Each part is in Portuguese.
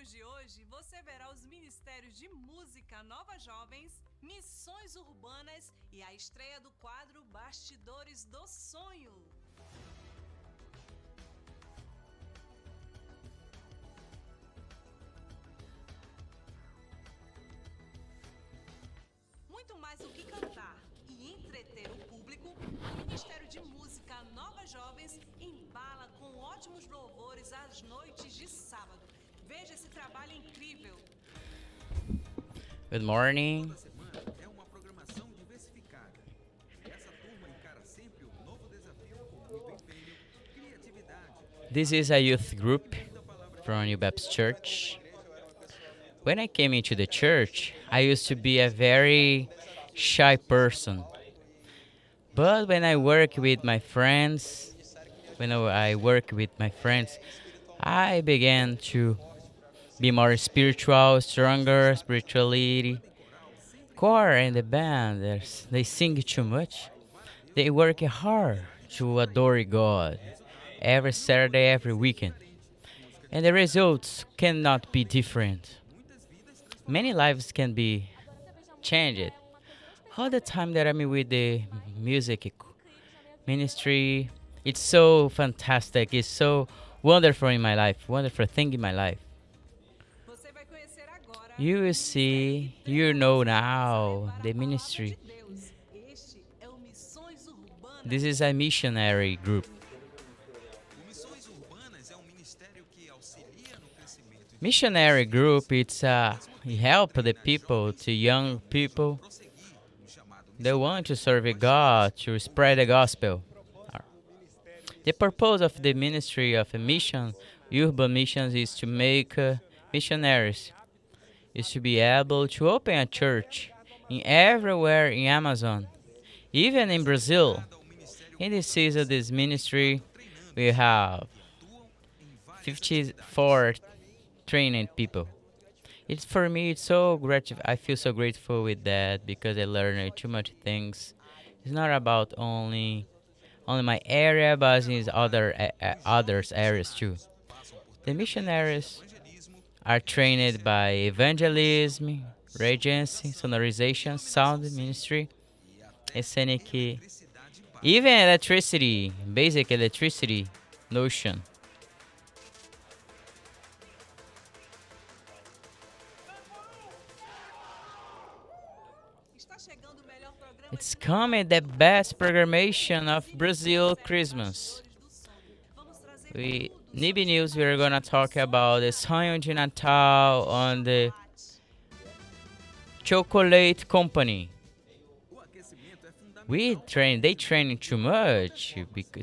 vídeos de hoje, você verá os ministérios de música Nova Jovens, missões urbanas e a estreia do quadro Bastidores do Sonho. Muito mais do que cantar e entreter o público, o Ministério de Música Nova Jovens embala com ótimos louvores às noites de sábado. Veja esse trabalho incrível. Good morning. É uma programação diversificada. Essa turma encara sempre um novo desafio com muito empenho, criatividade. This is a youth group from New Baptist Church. When I came into the church, I used to be a very shy person. But when I work with my friends, I began to be more spiritual, stronger spirituality. Choir and the band, they sing too much. They work hard to adore God every Saturday, every weekend. And the results cannot be different. Many lives can be changed. All the time that I'm with the music ministry, it's so fantastic. It's so wonderful in my life, wonderful thing in my life. Você vai conhecer agora. You will see, you know now, the ministry. Este é o Missões Urbanas. This is a missionary group. O Missões Urbanas é um ministério que auxilia no crescimento e Missionary group, it's help the people, to young people. prosseguir no chamado They want to serve God, to spread the gospel. The purpose of the ministry of a mission, urban missions, is to make missionaries, is to be able to open a church in everywhere in Amazon, even in Brazil. In the season of this ministry, we have 54 training people. It's for me. It's so grateful. I feel so grateful with that because I learned too much things. It's not about only my area, but it's others areas too. The missionaries are trained by evangelism, regency, sonorization, sound ministry, scenic, even electricity, basic electricity notion. Está chegando o melhor programa It's coming the best programmation of Brazil Christmas. Vamos trazer We NIB News, we're gonna talk about the Sonho de Natal on the chocolate company. o aquecimento é fundamental. They train too much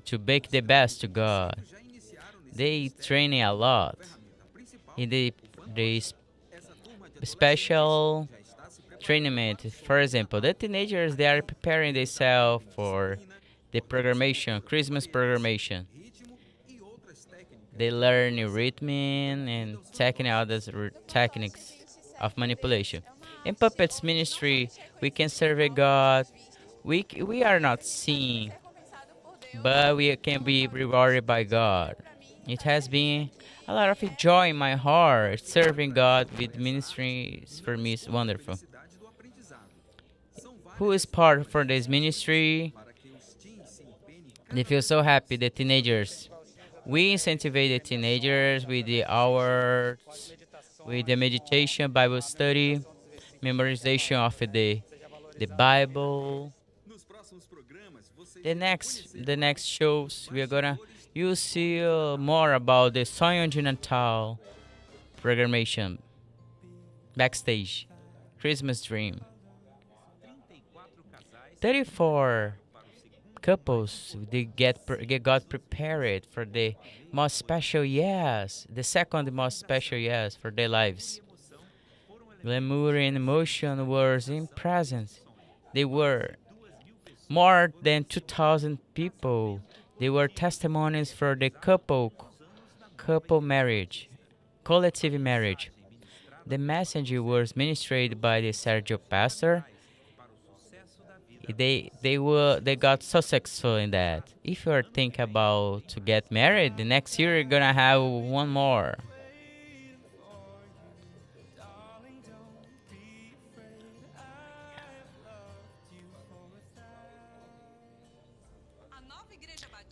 to bake the best to God. Já iniciaram nesse They training a lot. ferramenta principal. In the Essa turma de special já está se preparando training, for example, the teenagers, they are preparing themselves for the programmation, Christmas programmation. ritmo e outras técnicas. They learn rhythm and techniques of manipulation. In puppets ministry, we can serve God. We are not seen, but we can be rewarded by God. It has been a lot of joy in my heart. Serving God with ministries for me is wonderful. Cidade do aprendizado. São Who is part for this ministry? para que os teens se empenhem They feel so happy, the teenagers. We incentivize the teenagers with the hours, with the meditation, Bible study, memorization of the Bible. nos próximos programas. Você The next shows you'll see more about the Sonho de Natal programmation, backstage, Christmas dream. 34 couples they got prepared for the most special yes, the second most special yes for their lives. Glamour and emotion were in presence. They were more than 2,000 people. They were testimonies for the couple marriage, collective marriage. The message was ministered by the Sergio pastor. They got so successful in that. If you are thinking about to get married, the next year you're gonna have one more.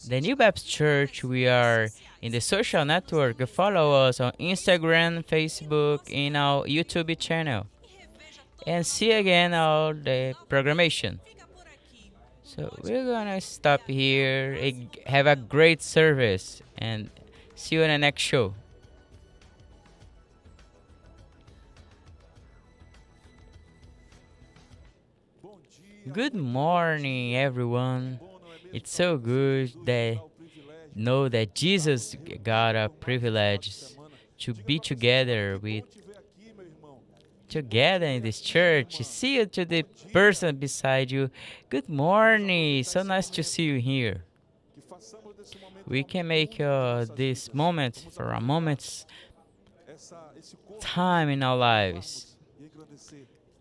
the New Baptist Church. We are in the social network. Follow us on Instagram, Facebook, and our YouTube channel. And see again all the programmation. So we're gonna stop here. Have a great service and see you in the next show. Good morning, everyone. It's so good that know that Jesus got a privilege to be together in this church. See you to the person beside you. Good morning. So nice to see you here. We can make this moment for a moment's time in our lives.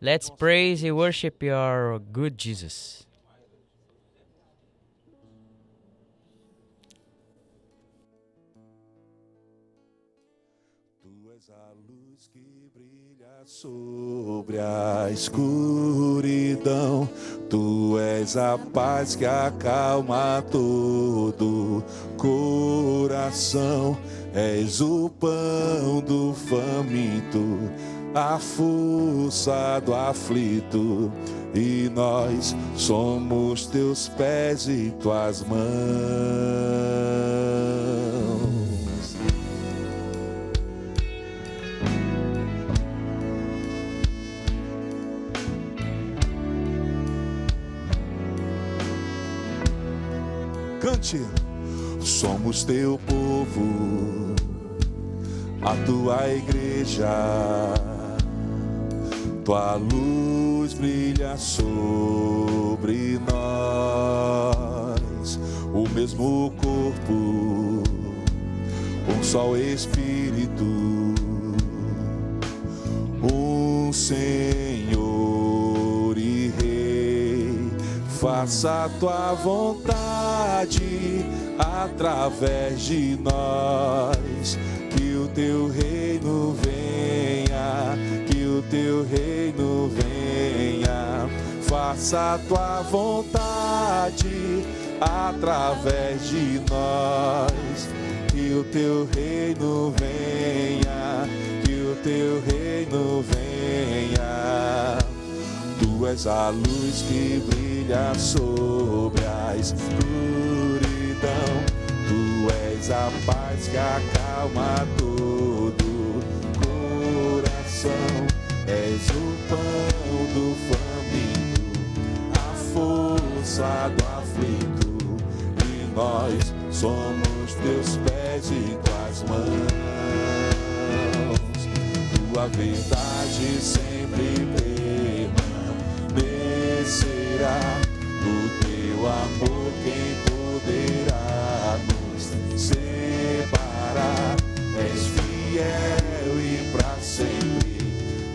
Let's praise and worship your good Jesus. Tu és a luz que brilha sobre a escuridão. Tu és a paz que acalma todo coração. És o pão do faminto, a força do aflito, e nós somos teus pés e tuas mãos. Cante, somos teu povo, a tua igreja. Tua luz brilha sobre nós, o mesmo corpo, um só Espírito, um Senhor e Rei. Faça a tua vontade através de nós, que o teu reino venha, que o teu reino venha. Faça a tua vontade através de nós, que o teu reino venha, que o teu reino venha. Tu és a luz que brilha sobre a escuridão. Tu és a paz que acalma todo coração. És o pão do faminto, a força do aflito, e nós somos teus pés e tuas mãos. Tua verdade sempre permanecerá. Do teu amor quem poderá nos separar? És fiel e pra sempre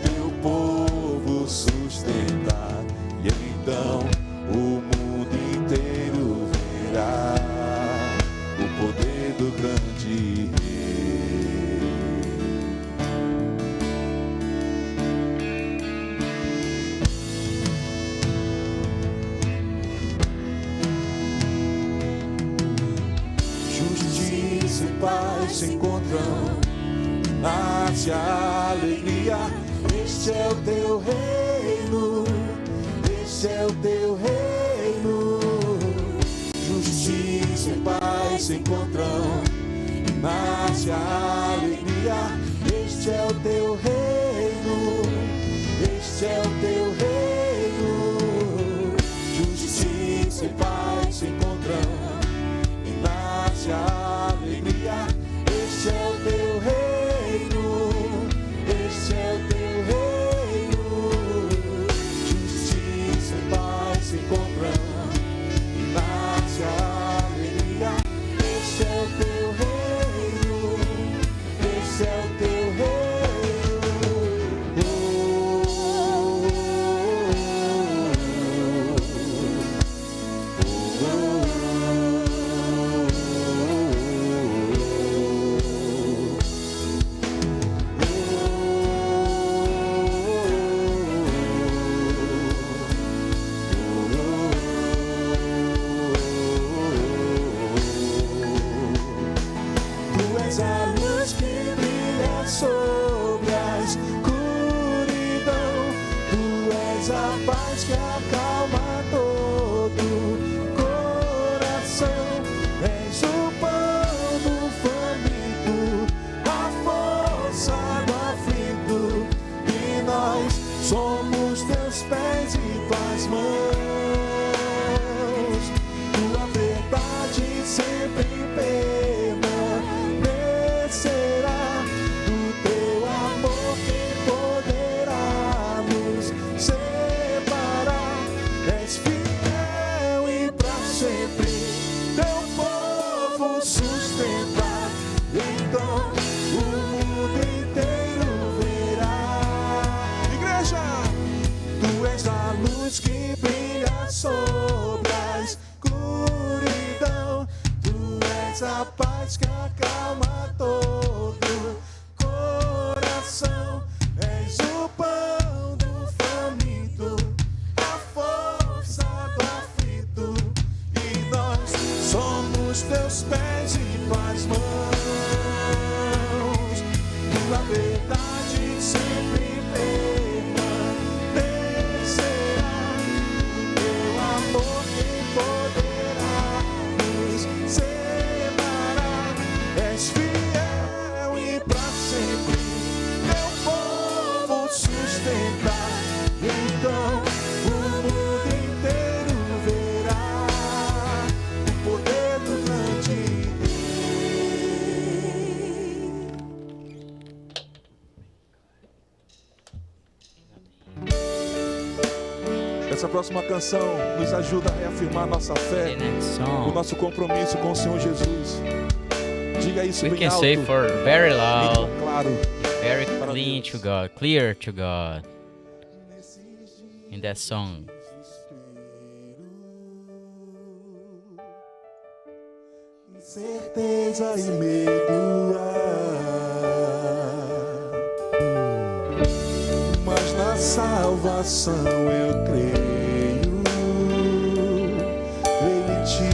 teu povo sustentar, e então o mundo inteiro verá o poder do grande Rei. Justiça e paz se encontram, nasce a alegria. Este é o teu reino, este é o teu reino. Justiça e paz se encontram, nasce a alegria. Este é o teu reino, este é o teu reino. Justiça e paz se encontram, nasce a alegria. Este é o teu reino, este é o teu reino. Justiça e paz se encontram, nasce a alegria. Este é o teu reino, este é o teu reino. povo sustentar, então o mundo inteiro verá. Igreja, tu és a luz que brilha sobre a escuridão, tu és a paz que acalma todo coração, és o pão do faminto, a força do aflito, e nós somos teus pés e tuas mãos. Tua verdade sempre permanecerá, teu amor que poderá nos separar. És fiel e pra sempre teu povo sustentar, então o mundo inteiro verá o poder do grande Rei. Essa próxima canção nos ajuda a reafirmar nossa fé, The next o song nosso compromisso com o Senhor Jesus. Diga isso we bem can alto, say for very bem loud, claro. very Para clean Deus. to God, clear to God in that song. Incerteza e medo há, mas na salvação eu creio, creio em ti,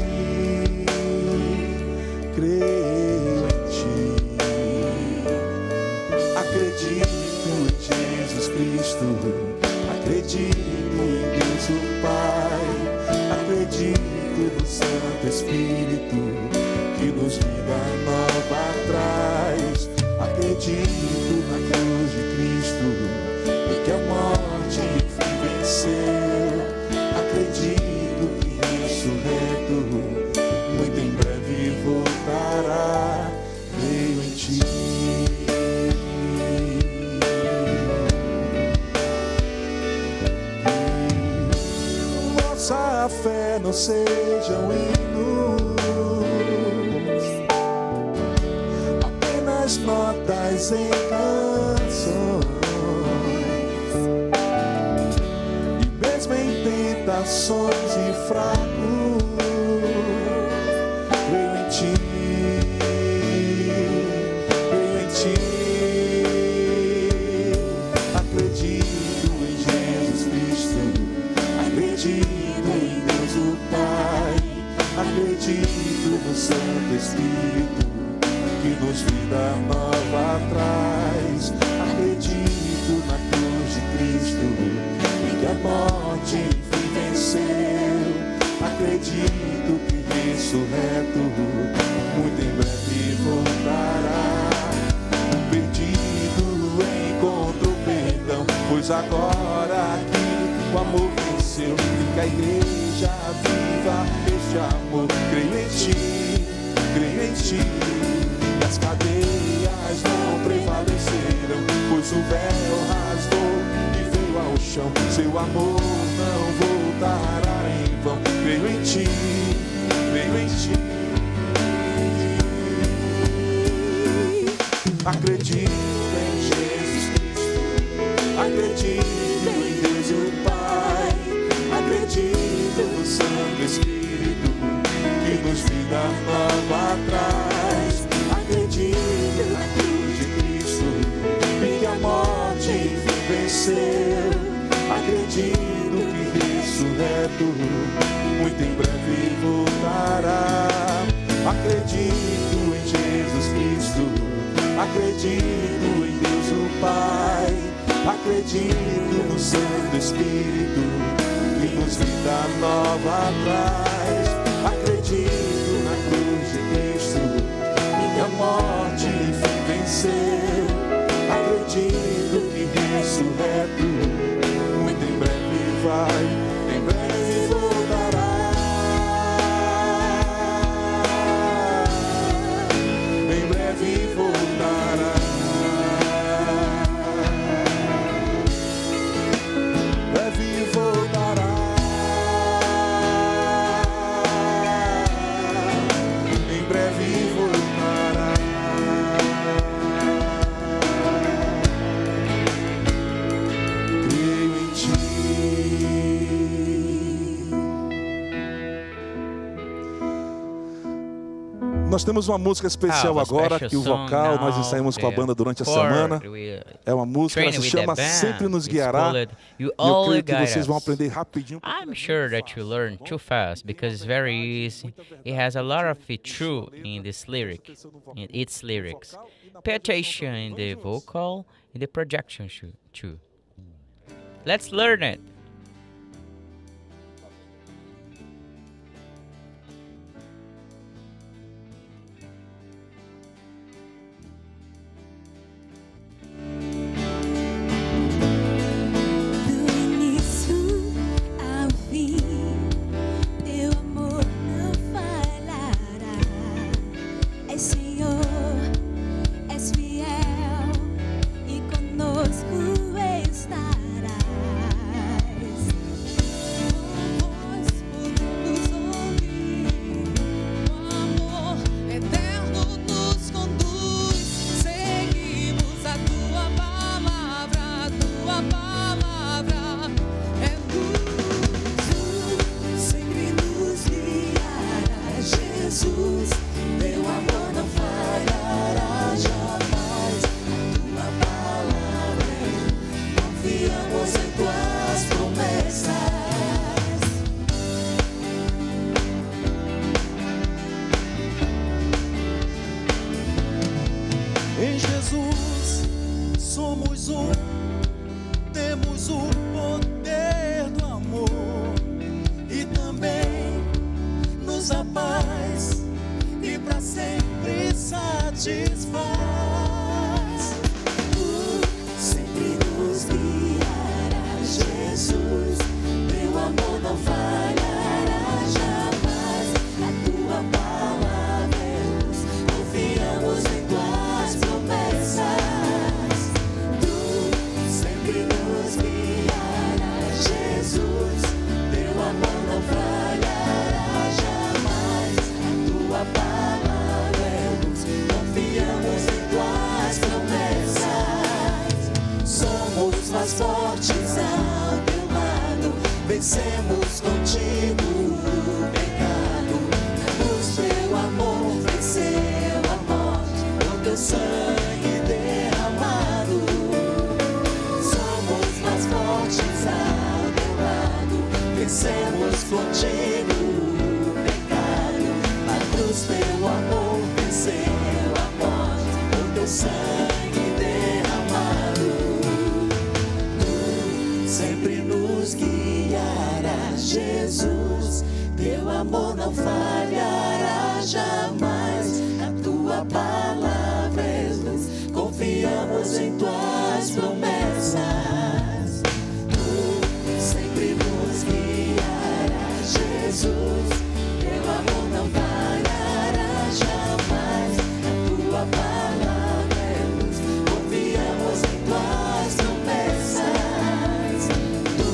creio em ti. Acredito em Jesus Cristo, acredito em Deus o Pai, acredito no Santo Espírito que nos vida nova traz. Acredito na cruz de Cristo e que a morte enfim venceu. Acredito que ressurreto muito em breve voltará. Creio em ti. Que nossa fé não seja um apenas notas em canções, e mesmo em tentações e fracos, creio em ti, creio em ti. Acredito em Jesus Cristo, acredito em Deus o Pai, acredito no Santo Espírito que nos vida nova traz. Acredito na cruz de Cristo e que a morte enfim venceu. Acredito que ressurreto muito em breve voltará. O perdido encontra o perdão, pois agora aqui o amor venceu. E que a igreja viva este amor. Creio em ti, creio em ti. As cadeias não prevaleceram, pois o véu rasgou e veio ao chão. Seu amor não voltará em vão. Creio em ti, creio em ti. Acredito em Jesus Cristo, acredito em Deus o Pai, acredito no Santo Espírito que nos vida nova traz. Acredito na cruz de Cristo e que a morte enfim venceu. Acredito que ressurreto muito em breve voltará. Acredito em Jesus Cristo, acredito em Deus o Pai, acredito no Santo Espírito que nos vida nova traz. Acredito na cruz de Cristo e que a morte enfim venceu. Acredito que ressurreto muito em breve vai, em breve voltará. Em breve voltará. Breve voltará. Nós temos uma música especial have a agora, special que o song vocal nós now, ensaiamos com a the banda durante a chord, semana. we É uma música, ela train se with the chama band. Sempre Nos It's Guiará. called You E eu Always creio que Guide vocês vão Us. aprender rapidinho. porque I'm ele é sure muito that you fácil, learn tá bom? too fast because it's very easy. It has a lot of it true in this lyric, in its lyrics. Pay attention in the vocal, in the projection too. Let's learn it. Do início ao fim, teu amor não falhará. És Senhor, és fiel e conosco estarás. Com voz podemos ouvir, o amor eterno nos conduz. Seguimos a tua palavra é luz. Tu sempre nos guiarás, Jesus. Teu amor não falhará jamais. A tua palavra é luz. Confiamos em tuas promessas. Em Jesus somos um, temos o poder do amor e também nos dá paz e para sempre satisfaz. Sempre nos guiarás, Jesus. Teu amor não falhará jamais. A tua palavra é luz. Confiamos em tuas promessas. Tu sempre nos guiarás, Jesus. Teu amor não falhará jamais. A tua palavra é luz. Confiamos em tuas promessas. Somos mais fortes ao teu lado. Vencemos contigo o pecado. Na cruz teu amor venceu a morte. O teu sangue derramado. Somos mais fortes ao teu lado. Vencemos contigo o pecado. Na cruz teu amor venceu a morte. O teu sangue derramado. Tu sempre nos guiarás, Jesus. Teu amor não falhará jamais. A tua palavra é luz. Confiamos em tuas promessas. Tu sempre nos guiarás, Jesus. Teu amor não falhará jamais. A tua palavra é luz. Confiamos em tuas promessas. Tu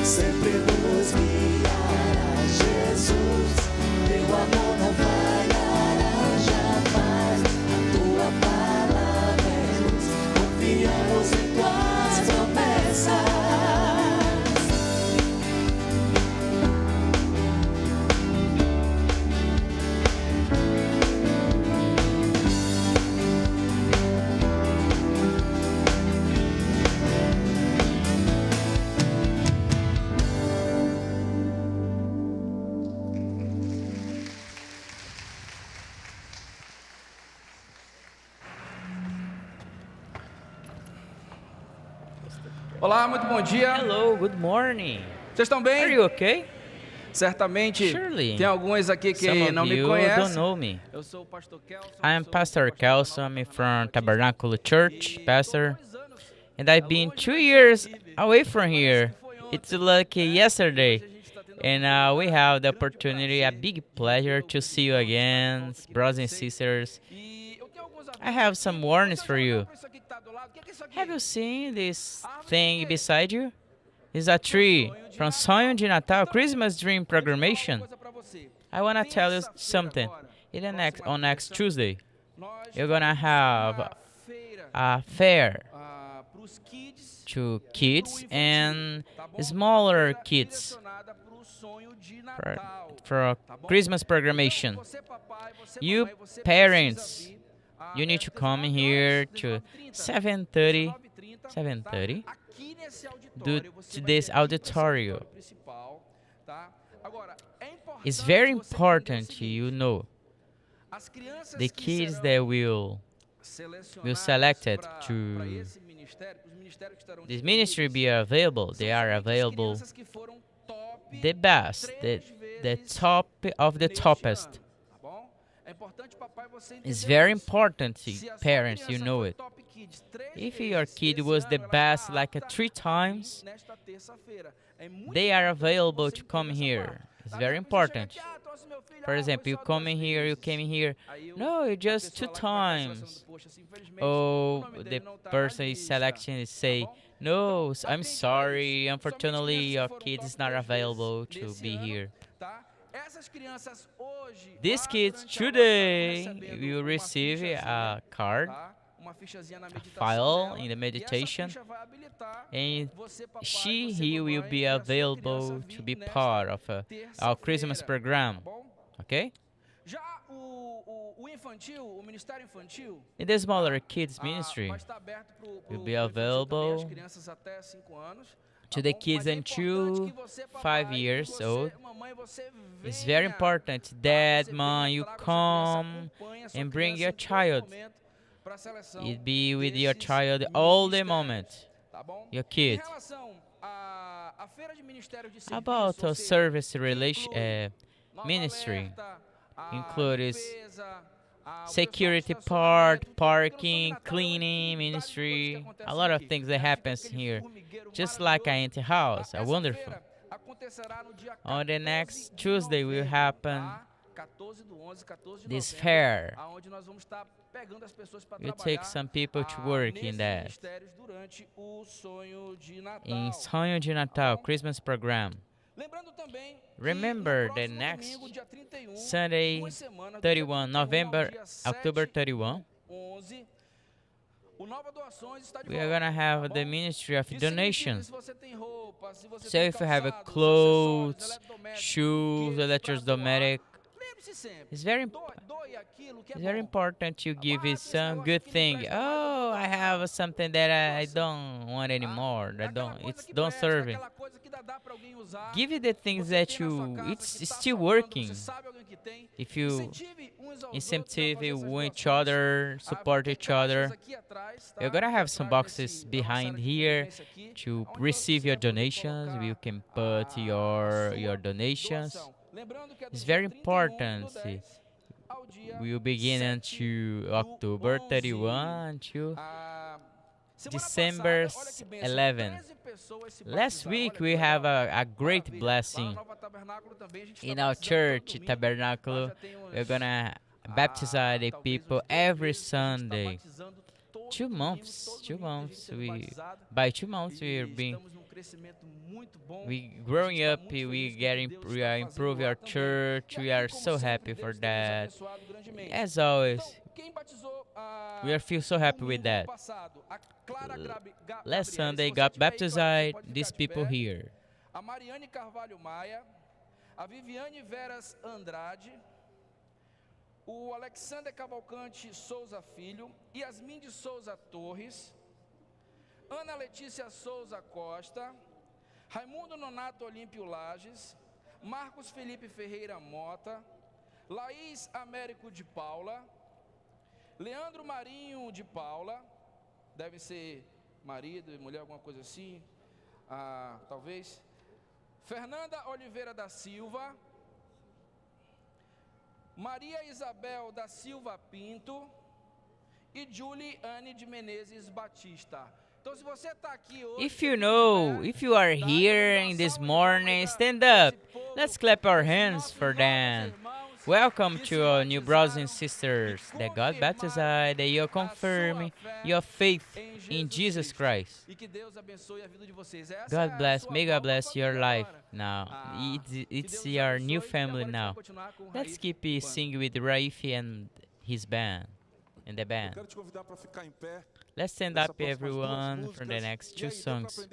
sempre nos guiarás, Jesus. Teu amor não falhará jamais. A tua palavra é luz. Confiamos em tuas promessas. Olá, muito bom dia. Hello, good morning. Vocês estão Are bem? you okay? Certamente Surely. tem alguns aqui que Some não of me you don't conhecem. know me. Eu sou o pastor Kelson. I'm Pastor Kelson. I'm from Tabernacle Church, pastor. And I've been 2 years away from here. It's like yesterday. And we have the opportunity, a big pleasure to see you again, brothers and sisters. I have some warnings for you. Have you seen this thing beside you? It's a tree from Sonho de Natal, Christmas Dream Programmation. I want to tell you something. On next Tuesday, you're gonna have a fair to kids and smaller kids. for, for Christmas programmation. You parents, you need to come here to 7:30 to this auditorium. It's very important you know the kids that will selected to this ministry be available. They are available the best, the top of the toppest. It's very important to parents, you know it. If your kid was the best like 3 times, they are available to come here. It's very important. For example, you came here. No, you just 2 times. Oh, the person is selecting is say, no, I'm sorry. Unfortunately, your kid is not available to be here. These kids today will receive a card, a file in the meditation, and he will be available to be part of our Christmas program. Okay? In the smaller kids ministry, will be available to the kids until 5 years old. It's very important that, mom, you come and bring your child. It be with your child all the moment, your kid. About a service ministry includes security part, parking, cleaning ministry, a lot of things that happens here, just like a empty house, a wonderful. On the next Tuesday will happen this fair. We'll take some people to work in that. In Sonho de Natal, Christmas program. Remember the next Sunday, 31 November, October 31, we are going to have the Ministry of Donations. So if you have clothes, shoes, electrodomestic, it's very important to give it some good thing. Oh, I have something that I don't want anymore. Don't serve it. Give it the things that it's still working. If you incentive each other, support each other, you're gonna have some boxes behind here to receive your donations. You can put your donations. It's very important. We'll begin until October 31 to December 11. Last week we have a great blessing in our church, Tabernacle. We're gonna baptize the people every Sunday. 2 months. By 2 months we growing up. We are improving our church. We are so happy for that. As always, we feel so happy with that. Last Sunday got baptized these people here. A Mariane Carvalho Maia, a Viviane Veras Andrade, o Alexander Cavalcante Souza Filho, Yasmin de Souza Torres, Ana Letícia Souza Costa, Raimundo Nonato Olímpio Lages, Marcos Felipe Ferreira Mota, Laís Américo de Paula, Leandro Marinho de Paula, deve ser marido e mulher, alguma coisa assim, talvez. Fernanda Oliveira da Silva, Maria Isabel da Silva Pinto e Juliane de Menezes Batista. Então, se você está aqui hoje, if you are here in this morning, stand up. Let's clap our hands for them. Welcome to our new brothers and sisters that God baptized, that you confirm your faith in Jesus Christ. God bless, may God bless your life now. It's your new family now. Let's keep singing with Raife and his band, and the band. Let's stand up, everyone, for the next 2 songs.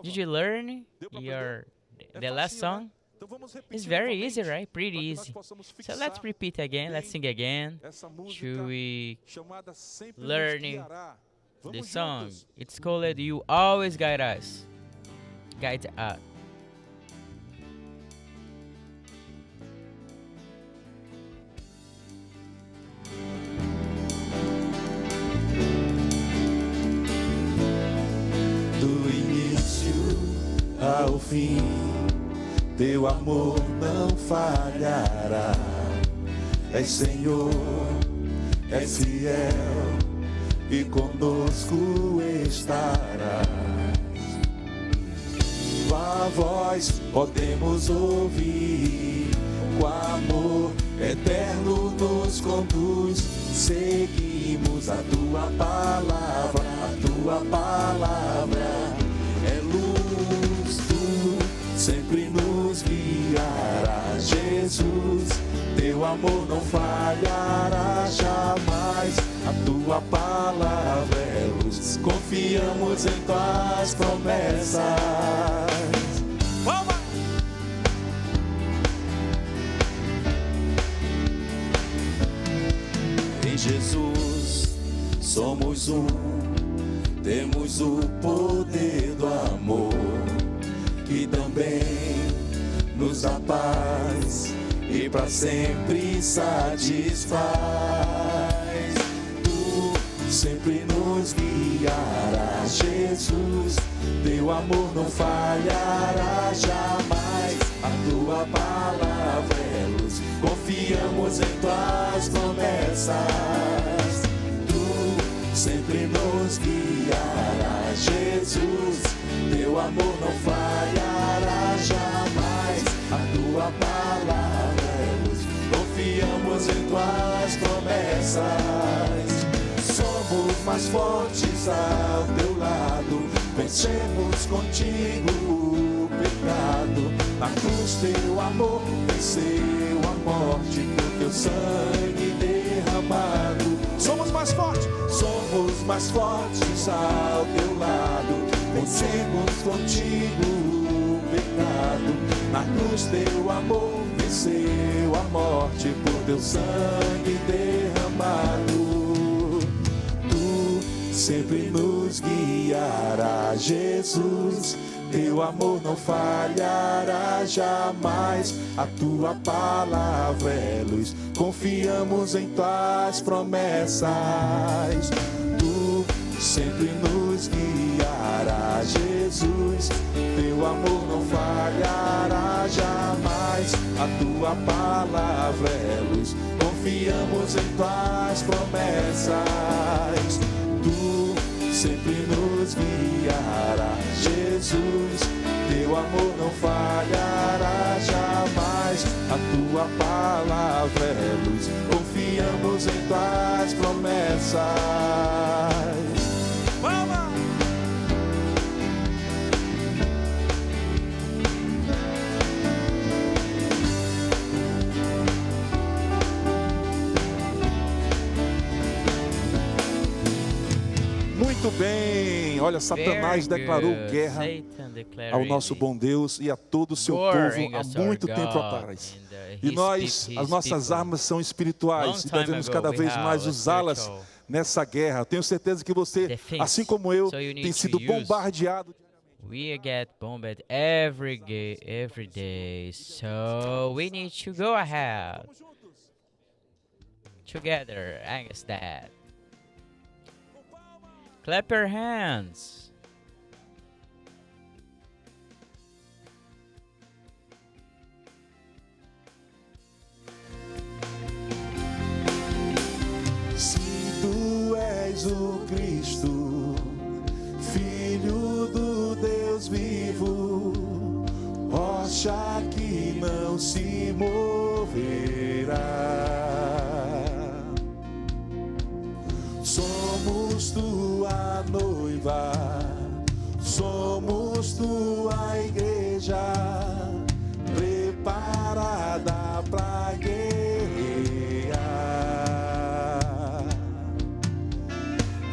Did you learn the last song? Então vamos repetir It's very easy, novamente, right? Pretty para que nós easy. possamos So fixar let's repeat again. Let's bem sing again. essa música Should we chamada Sempre Nos learning Guiará. the Vamos song? juntos. It's called You Always Guide Us. Guide us. Do início ao fim, teu amor não falhará. És Senhor, és fiel e conosco estarás. Tua voz podemos ouvir, com amor eterno nos conduz. Seguimos a tua palavra é luz. Tu sempre nos guiarás, Jesus. Teu amor não falhará jamais. A tua palavra é luz. Confiamos em tuas promessas. Vamos! Em Jesus somos um, temos o poder do amor, que também nos dá paz e para sempre satisfaz. Tu sempre nos guiarás, Jesus. Teu amor não falhará jamais. A tua palavra é luz. Confiamos em tuas promessas. Tu sempre nos guiarás, Jesus. Teu amor não falhará jamais. A tua palavra é luz. Confiamos em tuas promessas. Somos mais fortes ao teu lado. Vencemos contigo o pecado. Na cruz teu amor venceu a morte, por teu sangue derramado. Somos mais fortes ao teu lado. Vencemos contigo o pecado. Na cruz teu amor venceu a morte, por teu sangue derramado. Tu sempre nos guiarás, Jesus. Teu amor não falhará jamais. A tua palavra é luz. Confiamos em tuas promessas. Tu sempre nos guiarás, Jesus. Teu amor não falhará jamais. A tua palavra é luz. Confiamos em tuas promessas. Tu sempre nos guiarás, Jesus. Teu amor não falhará jamais. A tua palavra é luz. Confiamos em tuas promessas. Vamos! Muito bem, olha, Satanás Very declarou good. guerra Satan declared ao nosso bom Deus e a todo o seu war povo against há our muito tempo God atrás. and, E his nós, his as nossas people. armas são espirituais Long e time devemos ago, cada we vez have mais a usá-las spiritual nessa guerra. Tenho certeza que você, defense. assim como eu, So you need tem to sido use- bombardeado. We get bombed every day, so we need to go ahead Vamos juntos. together against that. Clap your hands. Se tu és o Cristo, Filho do Deus vivo, rocha que não se moverá. Somos tua noiva, somos tua igreja, preparada pra guerrear.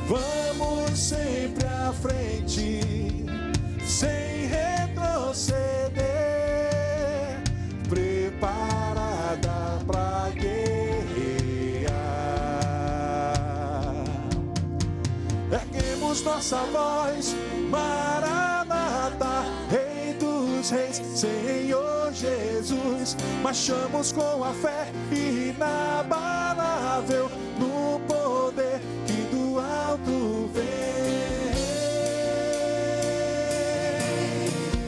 Vamos sempre à frente, sem retroceder. erguemos nossa voz, Maranata, Rei dos Reis, Senhor Jesus. Marchamos com a fé inabalável no poder que do alto vem.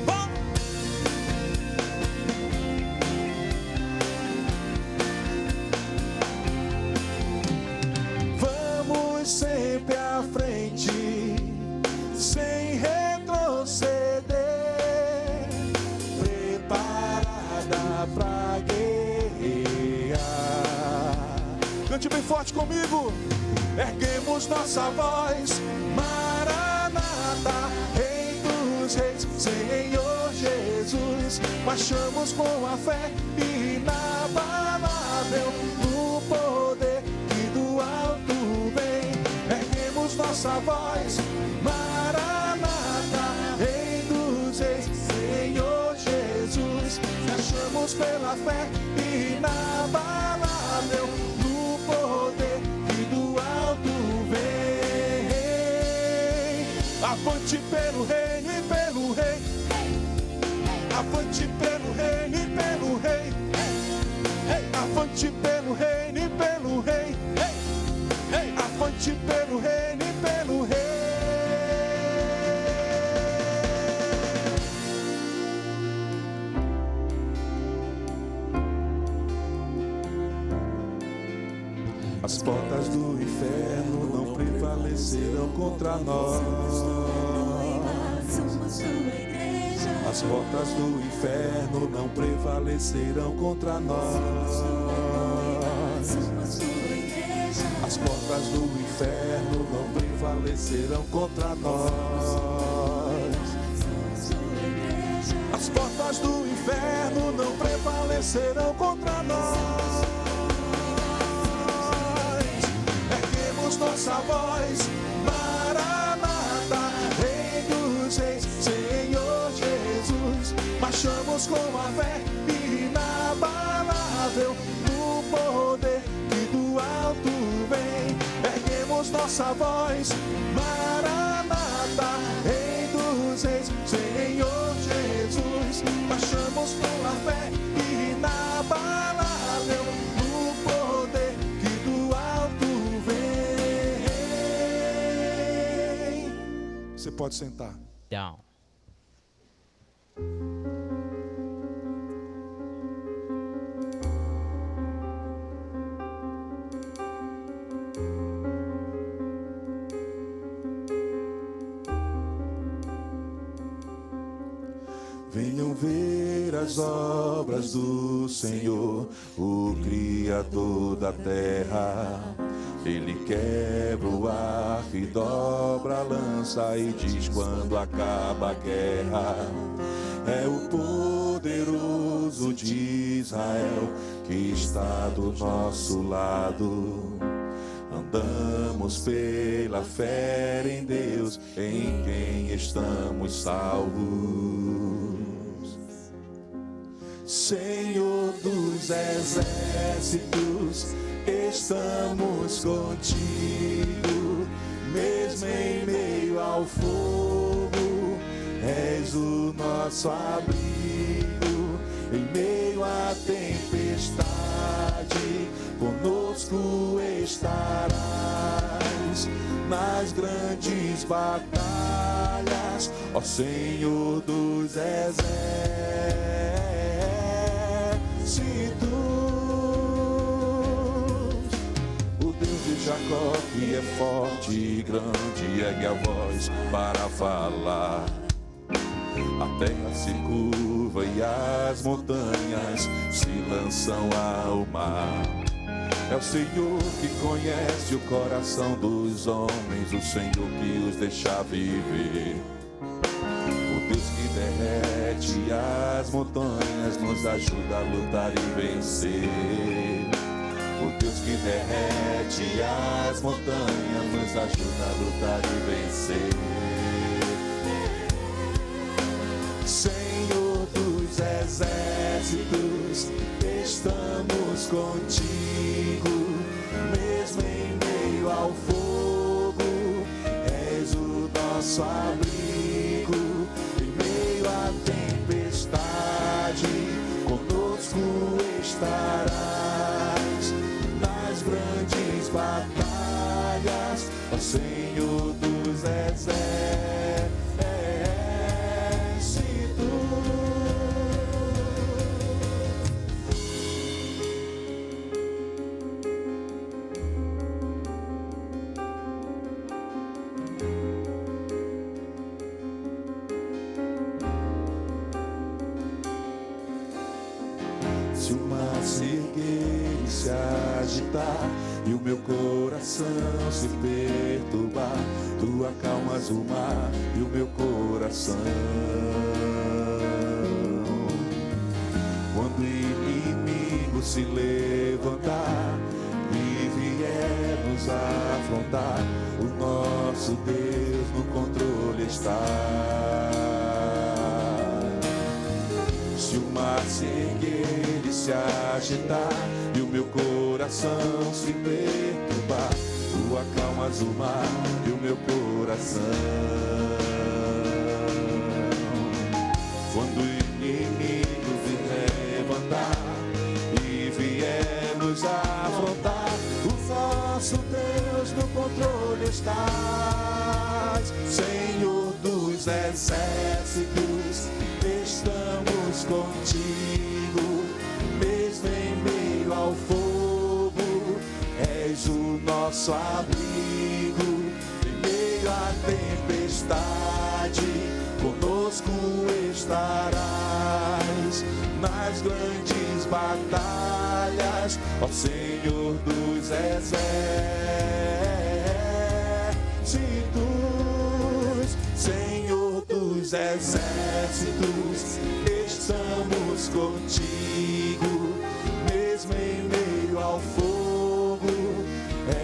Bom! Vamos sempre à frente, sem retroceder, preparada pra guerrear. Cante bem forte comigo. Erguemos nossa voz, Maranata, Rei dos Reis, Senhor Jesus. Marchamos com a fé inabalável no poder que do alto vem. Erguemos nossa voz, Maranata, Rei dos Reis, Senhor Jesus. Marchamos pela fé inabalável no poder que do alto vem. Avante pelo reino e pelo rei, avante pelo reino e pelo rei, avante pelo reino e pelo rei, avante pelo reino e pelo rei. As portas do inferno não prevalecerão contra nós. As portas do inferno não prevalecerão contra nós. As portas do inferno não prevalecerão contra nós. As portas do inferno não prevalecerão contra nós. Erguemos nossa voz, Maranata, Rei dos Reis, Senhor Jesus. Marchamos com a fé inabalável no poder que do alto vem. Erguemos nossa voz, Maranata, Rei dos Reis, Senhor Jesus. Marchamos com a fé inabalável no poder que do alto vem. Você pode sentar. Down. Venham ver as obras do Senhor, o Criador da terra. Ele quebra o arco e dobra a lança e diz quando acaba a guerra. É o poderoso de Israel que está do nosso lado. Andamos pela fé em Deus, em quem estamos salvos. Senhor dos exércitos, estamos contigo, mesmo em meio ao fogo, és o nosso abrigo, em meio à tempestade, conosco estarás, nas grandes batalhas, ó Senhor dos exércitos. O Deus de Jacó, que é forte e grande, ergue a voz para falar. A terra se curva e as montanhas se lançam ao mar. É o Senhor que conhece o coração dos homens, o Senhor que os deixa viver. O Deus que derrete as montanhas nos ajuda a lutar e vencer. O Deus que derrete as montanhas nos ajuda a lutar e vencer. Senhor dos exércitos, estamos contigo, mesmo em meio ao fogo, és o batalhas, ó Senhor dos exércitos. Se o mar se erguer e se agitar e o meu coração se perturbar, tu acalmas o mar e o meu coração. Quando o inimigo se levantar e vier nos afrontar, o nosso Deus no controle está. Se o mar se erguer e se agitar e o meu coração se perturbar, tu acalmas o mar e o meu coração. Quando o inimigo vier levantar e vier nos afrontar, o nosso Deus no controle está. Senhor dos exércitos, estamos contigo, mesmo em meio ao fogo, és o nosso abrigo, em meio à tempestade, conosco estarás, nas grandes batalhas, ó Senhor dos exércitos, Senhor dos exércitos, estamos contigo, mesmo em meio ao fogo,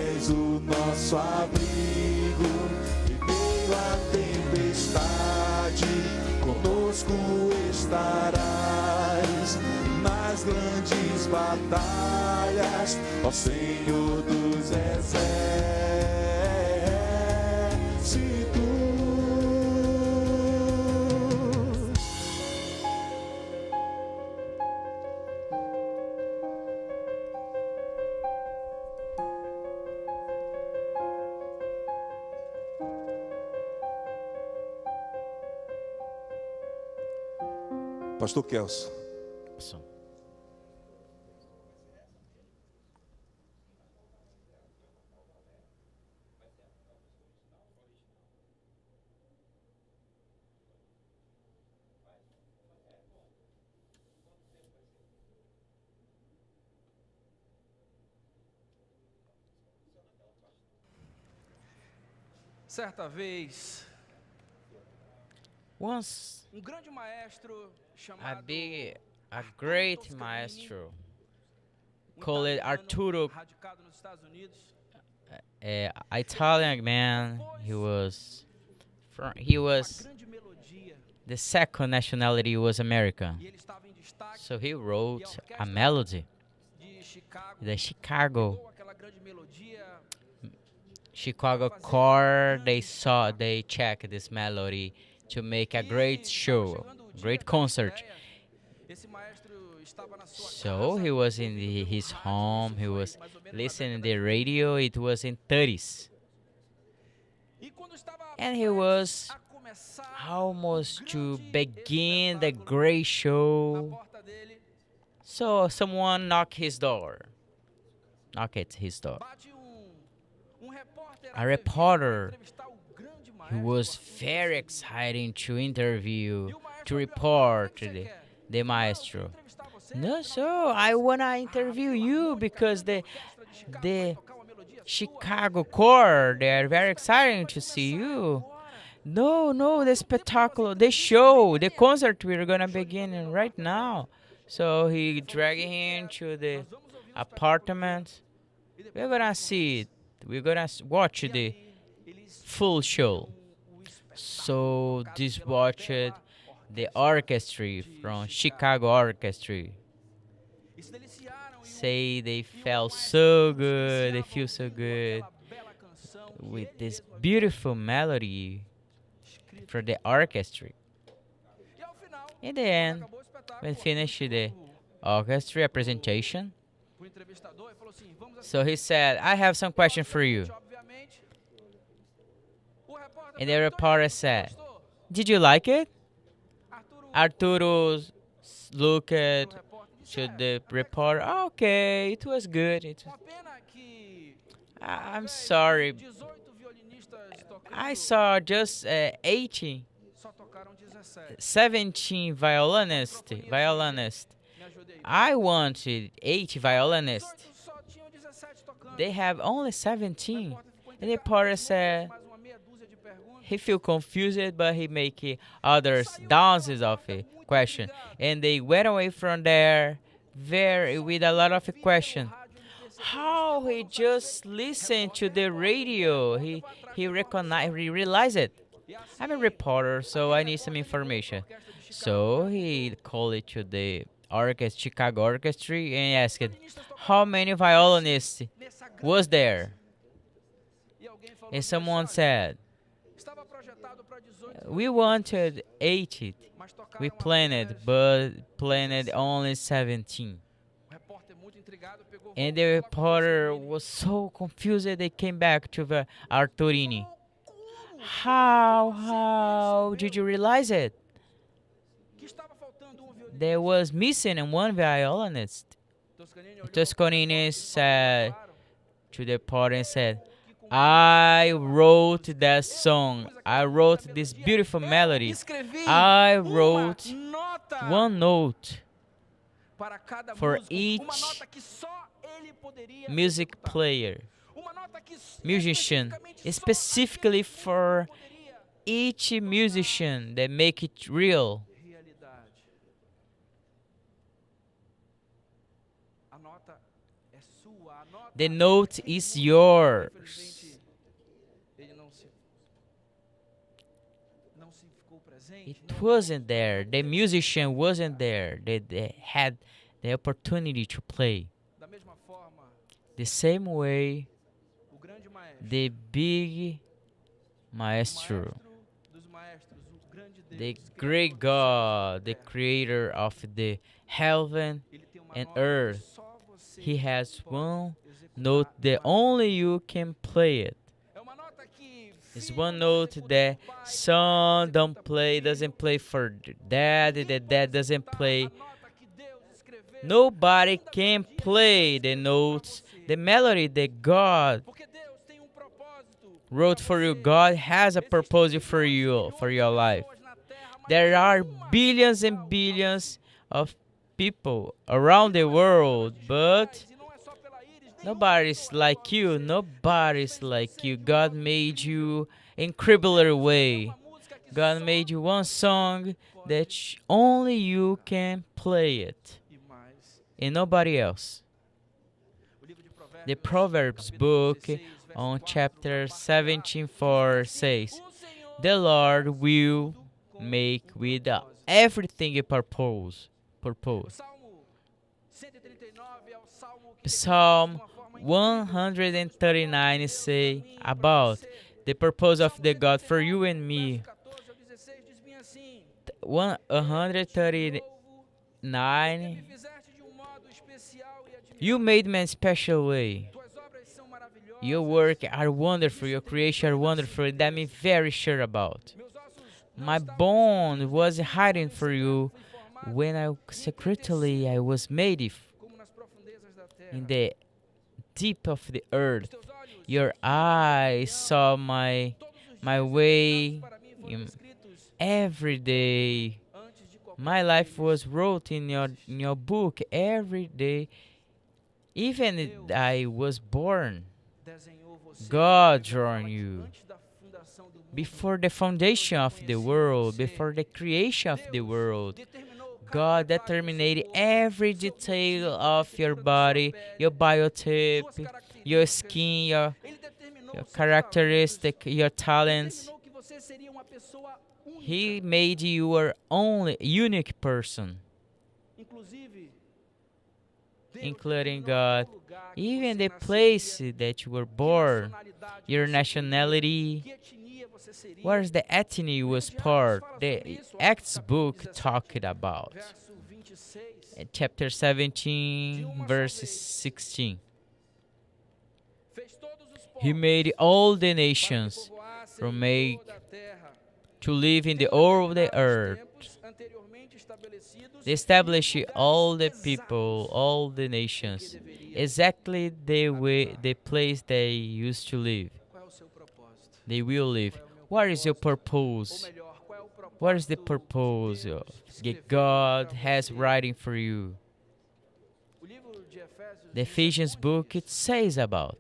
és o nosso abrigo, em meio à tempestade, conosco estarás, nas grandes batalhas, ó Senhor dos exércitos. Pastor Kelson. Certa vez, Once grande maestro a chamado great maestro called Arturo, radicado nos Estados Unidos, Italian man. He was grande melodia, the second nationality was American. e ele estava em destaque. So he E wrote a a orquestra melody. de Chicago The Chicago pegou aquela grande melodia choir, they checked this melody to make a great show, great concert. Esse maestro estava na sua So casa, he was in ouvindo his rádio, home, isso he foi was mais ou menos na listening década the radio, it was in 30s. E quando estava And he prestes was a começar almost o to grande begin the espetáculo, great na show. porta dele So someone knocked his door. Knocked at his door. bate repórter A atrevido reporter para entrevistar o grande He maestro was Arturo very Toscanini. exciting to interview, E o maestro to perguntou, report "O que você the, quer?" the "Não, eu quero maestro. entrevistar você, No, afinal de so contas, I wanna a interview you Filarmônica, because grande the orquestra de Chicago, vai the tocar uma melodia sua. Chicago choir, they are very exciting Vai to see começar you. agora." No, the spectacle, the show, the concert we're gonna begin in right now. So he dragged him to the Nós vamos ouvir apartment. e depois We're gonna a gente see it. conversa. We're gonna watch E the aí, eles full show. viram o espetáculo So tocado this pela watched bela the orquestra orchestra de from Chicago. Chicago Orchestra. E se deliciaram, e Say they o felt maestro so se good, they deliciava feel so ouvindo good aquela bela canção que with ele this mesmo havia beautiful melody escrito. for the orchestra. E ao final, In the quando end, acabou o espetáculo, when o finished the artista orchestra presentation, pro entrevistador e falou assim: "Vamos assistir." So he said, I have some question for you. Obviamente, o repórter And the perguntou, reporter "E aí, said, gostou?" Did you like it? Arturo Arturo looked pro repórter disse: to "É, the até que reporter, okay, it was good. uma pena que I'm ao invés sorry, de 18 violinistas I tocando, saw just 18, só tocaram 17. 17 violinists. Me ajude aí. I wanted 8 violinists. 18 só tinham 17 tocando. They have only O 17. repórter ficou And the intrigado, reporter fez said mais uma meia dúzia de perguntas. he feel confused, but he make others dozens of question. And they went away from there very with a lot of question. How he just listened to the radio? He recognized, he realized it. I'm a reporter, so I need some information. So he called it to the orchestra, Chicago Orchestra, and asked, how many violinists was there? E alguém falou And assim, someone "Olha, said, estava projetado para 18, we wanted 80. mas tocaram We planned it, but planned only 17. O repórter muito intrigado pegou And voo, the falou com a reporter Rossini. was so confused they came back to the Arturini. Como How did you realize it? que estava faltando violinista? There was missing one violinist. Toscanini olhou Toscanini para said claro, to the reporter and said, I wrote that song. I wrote this beautiful melody. escrevi I uma wrote nota one note para cada for músico, each uma nota que só ele poderia music executar. player, Uma nota que musician, especificamente só specifically aquele for músico poderia each musician that make it real. realidade. A nota é sua, a nota The note is yours. infelizmente ele não se ficou presente. It wasn't there. The musician wasn't there. They had the opportunity to play. Da mesma forma, The same way, o grande maestro, the big maestro, dos maestros, o grande Deus, the Criador great do céu e God, da the terra, creator of the heaven ele tem uma and nota que earth, só você he has pode one executar note that uma only you can play it. É uma nota que It's filho one não note executa that pro pai, son pai não don't executa pro play, filho. doesn't play for the dad, Ninguém the pode dad doesn't executar play. a nota que Deus escreveu Nobody ainda can para dia play de the Deus notes, pra você. the melody that God Porque Deus tem propósito wrote pra for you. você. God has a Existem purpose for bilhões e you, bilhões for de your life. pessoas na Terra, mas There are nenhuma billions é and igual a billions você. of people around the E não é só world, pelas but digitais, e não é só pela íris, nenhuma nobody's pessoa é igual like a you. você. Nobody's Deus fez like você you. de God modo made incrível. you incredible Deus way. escreveu uma música que God só made you one song pode that only you can play it, e mais. and nobody else. O livro de The Provérbios, Proverbs capítulo book 16, verso on 4, chapter a parte A, 17:4 diz assim, says, "O Senhor The Lord faz will tudo com make with propósito." everything a purpose. O Salmo 139 é o salmo que Psalm define de uma forma incrível 139 os propósitos de Deus say pra mim, pra about você. the purpose of Salmo the God for you 139, and me. verso 14 ao 16 diz bem assim: 139 porque me fizeste de modo especial e admirável. You made me in a special way. Tuas obras são maravilhosas. Your work are wonderful, your creation are wonderful, that I'm very sure about. Meus ossos não My estavam bone escondidos was desde que hiding no for secreto you fui formado, when secretly I was made como nas profundezas da terra. in the deep of the Os earth. teus olhos Your eyes saw my todos os my dias way para mim foram in escritos every day. antes de qualquer My um life deles. was wrote in your book every day. Even I was born, Desenhou você God Bíblia fala drawn que you. antes da fundação do mundo, Before the foundation of the world, before the creation of the Deus world, determinou cada God detalhe do seu determined corpo, every seu detail biotipo, a of your textura da sua body, pele, your biotype, suas your características. skin, Ele determinou your seus characteristic, your talentos. talents. Determinou que você seria uma pessoa única. He made you your only unique person, Inclusive, Deus including determinou até God. o lugar que Even você the nasceria, place that you were que born, nacionalidade your você nationality, teria, que etnia você seria. where's the ethnic O was livro de Atos part, fala the sobre isso, Atos Acts capítulo book 17, talked about. verso 26. chapter 17, verse 16. Fez todos os He povos made all the para que nations povoassem from make toda a terra. to live in the Tendo all of the determinado os earth. tempos anteriormente estabelecidos They e os established lugares all the exatos people, all the em que nations, deveria exactly the way, the place they used to live. Qual é o seu propósito? They will live. Qual é o meu What is your propósito? Ou purpose? melhor, qual é o What is the propósito purpose que of Deus that escreveu God para has você? writing for you? O livro de Efésios The nos Ephesians responde book it isso. says about.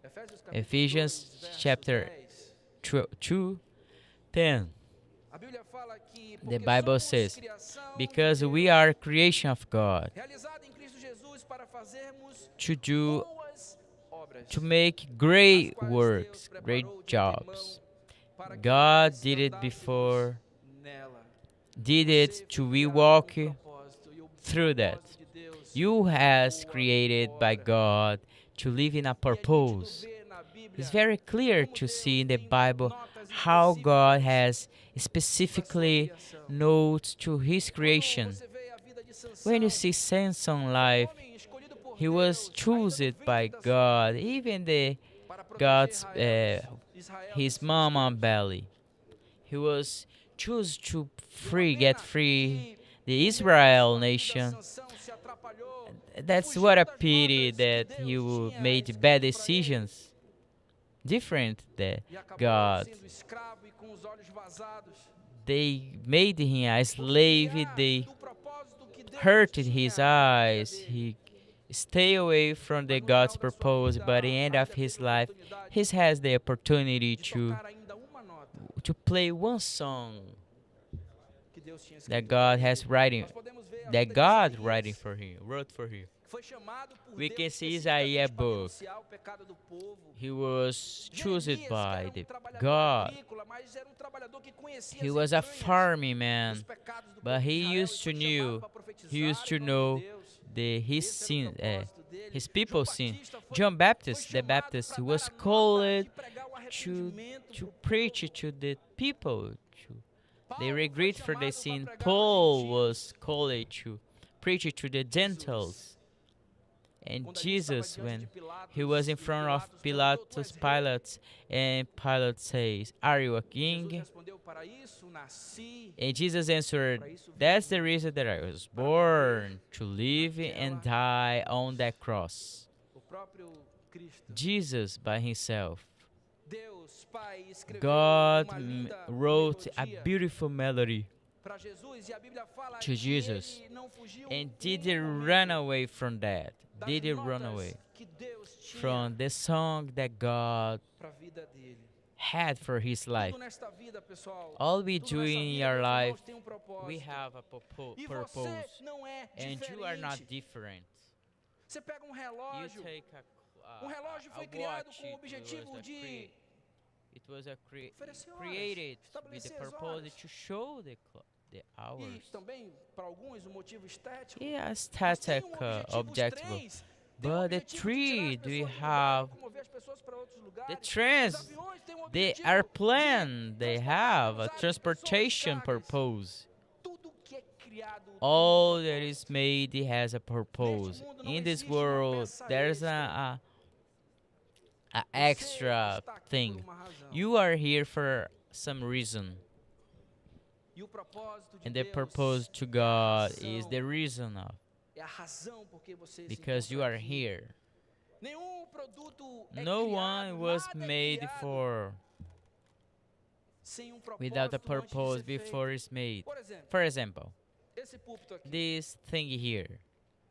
Efésios capítulo Ephesians 2, verso chapter 10. 2:10. A Bíblia fala que The porque Bible somos says, criação de because we Deus, are creation of God, realizada em Cristo Jesus para fazermos to do, boas obras, to make as great quais works, Deus great preparou de jobs. antemão para que God nós did it andássemos before, nela. did Você it to foi we criado walk com propósito, e o through that. propósito de Deus You é has boa created by obra. God to live in a E a gente purpose. vê na Bíblia It's very clear como to Deus see in the tem Bible notas how God específicas has para sua specifically criação. notes to His Quando creation. você vê a vida de When you Sansão, see Samson foi um life, homem escolhido por he was Deus, ainda no chosen ventre by da sua God, mãe, even the para proteger God's Israel his dos mama filisteus. belly. He was chosen to Uma get pena free que, the no meio da Israel sua vida, nation. Sansão se atrapalhou e That's fugiu what a das pity notas que that he Deus tinha made escrito bad para ele. decisions. Different that E acabou God. sendo escravo e com os olhos vazados. They made him a Por slave. desviar They do propósito que Deus hurted tinha his para a vida eyes. dele. He stay away from the Mas no God's final da sua purpose, vida, but at the end of ainda his teve life, oportunidade he has the opportunity de to tocar ainda uma nota play one song que Deus tinha that escrito God para has ele. writing, Nós podemos ver a that vida de God Isaías, writing for him, wrote for him. que foi chamado por We Deus can see especificamente Isaiah para book. denunciar o pecado do povo. He was chosen Jeremias, que by era the trabalhador God. agrícola, mas era trabalhador que conhecia He as was a entranhas farming dos man, pecados do but povo de he Israel, used e to foi knew, chamado para he profetizar used to em nome know de Deus. his Esse era o sin, propósito dele. his João people's sin. Batista foi John Baptist, the chamado Baptist, para was dar a nota called de pregar o to arrependimento to pro preach povo. to the people. They Paulo foi regret for their chamado para sin. pregar aos Paul gentios. was called to preach it to the Gentiles. And Quando ali estava Jesus, diante when de Pilatos, he was in e front of Pilatos perguntou, "Tu és rei?" Pilate, and Pilate says, "Are you a Jesus king?" respondeu, para isso nasci, And Jesus answered, para isso "That's the vivo, reason that I was born, to live and naquela die on that cross." o próprio Cristo. Jesus by himself. Deus Pai escreveu God uma linda wrote a melodia beautiful melody para Jesus, e a Bíblia fala to que Jesus, ele não fugiu and em didn't nenhum run momento away from that. das Didn't run notas away que Deus tinha from the song that God para a vida dele. had for his life. Tudo nesta vida, pessoal, All we tudo do nessa in vida, your meus life, irmãos, tem um propósito. we have a E purpose, você não é and you are not diferente. different. Você pega um You relógio, take um relógio foi a criado watch, com o objetivo de it was oferecer horas, created with the estabelecer as purpose horas. to show the E hours. também, para alguns, um motivo estético. Yeah, Mas tem static um objetivo, os objective. trens têm um But the objetivo de tirar as tree, do you pessoas de um lugar e have locomover as pessoas para outros the lugares. Os trans? aviões têm um The objetivo airplane, de they transportar, have a usar pessoas, transportation cargas. purpose. Tudo que é criado tem All um that is propósito. made it has a purpose. mundo não In this existe uma world, peça there's extra. a Você extra está aqui thing. por uma razão. You are here for some reason, E o propósito de and the Deus purpose to é a God razão, is the reason of, é a razão por que você se because you encontra are aqui. here. Nenhum produto é No criado, one was nada é made criado for sem propósito without a antes de ser purpose feito. before it's made. Por exemplo, For example, esse púlpito aqui. this thing here.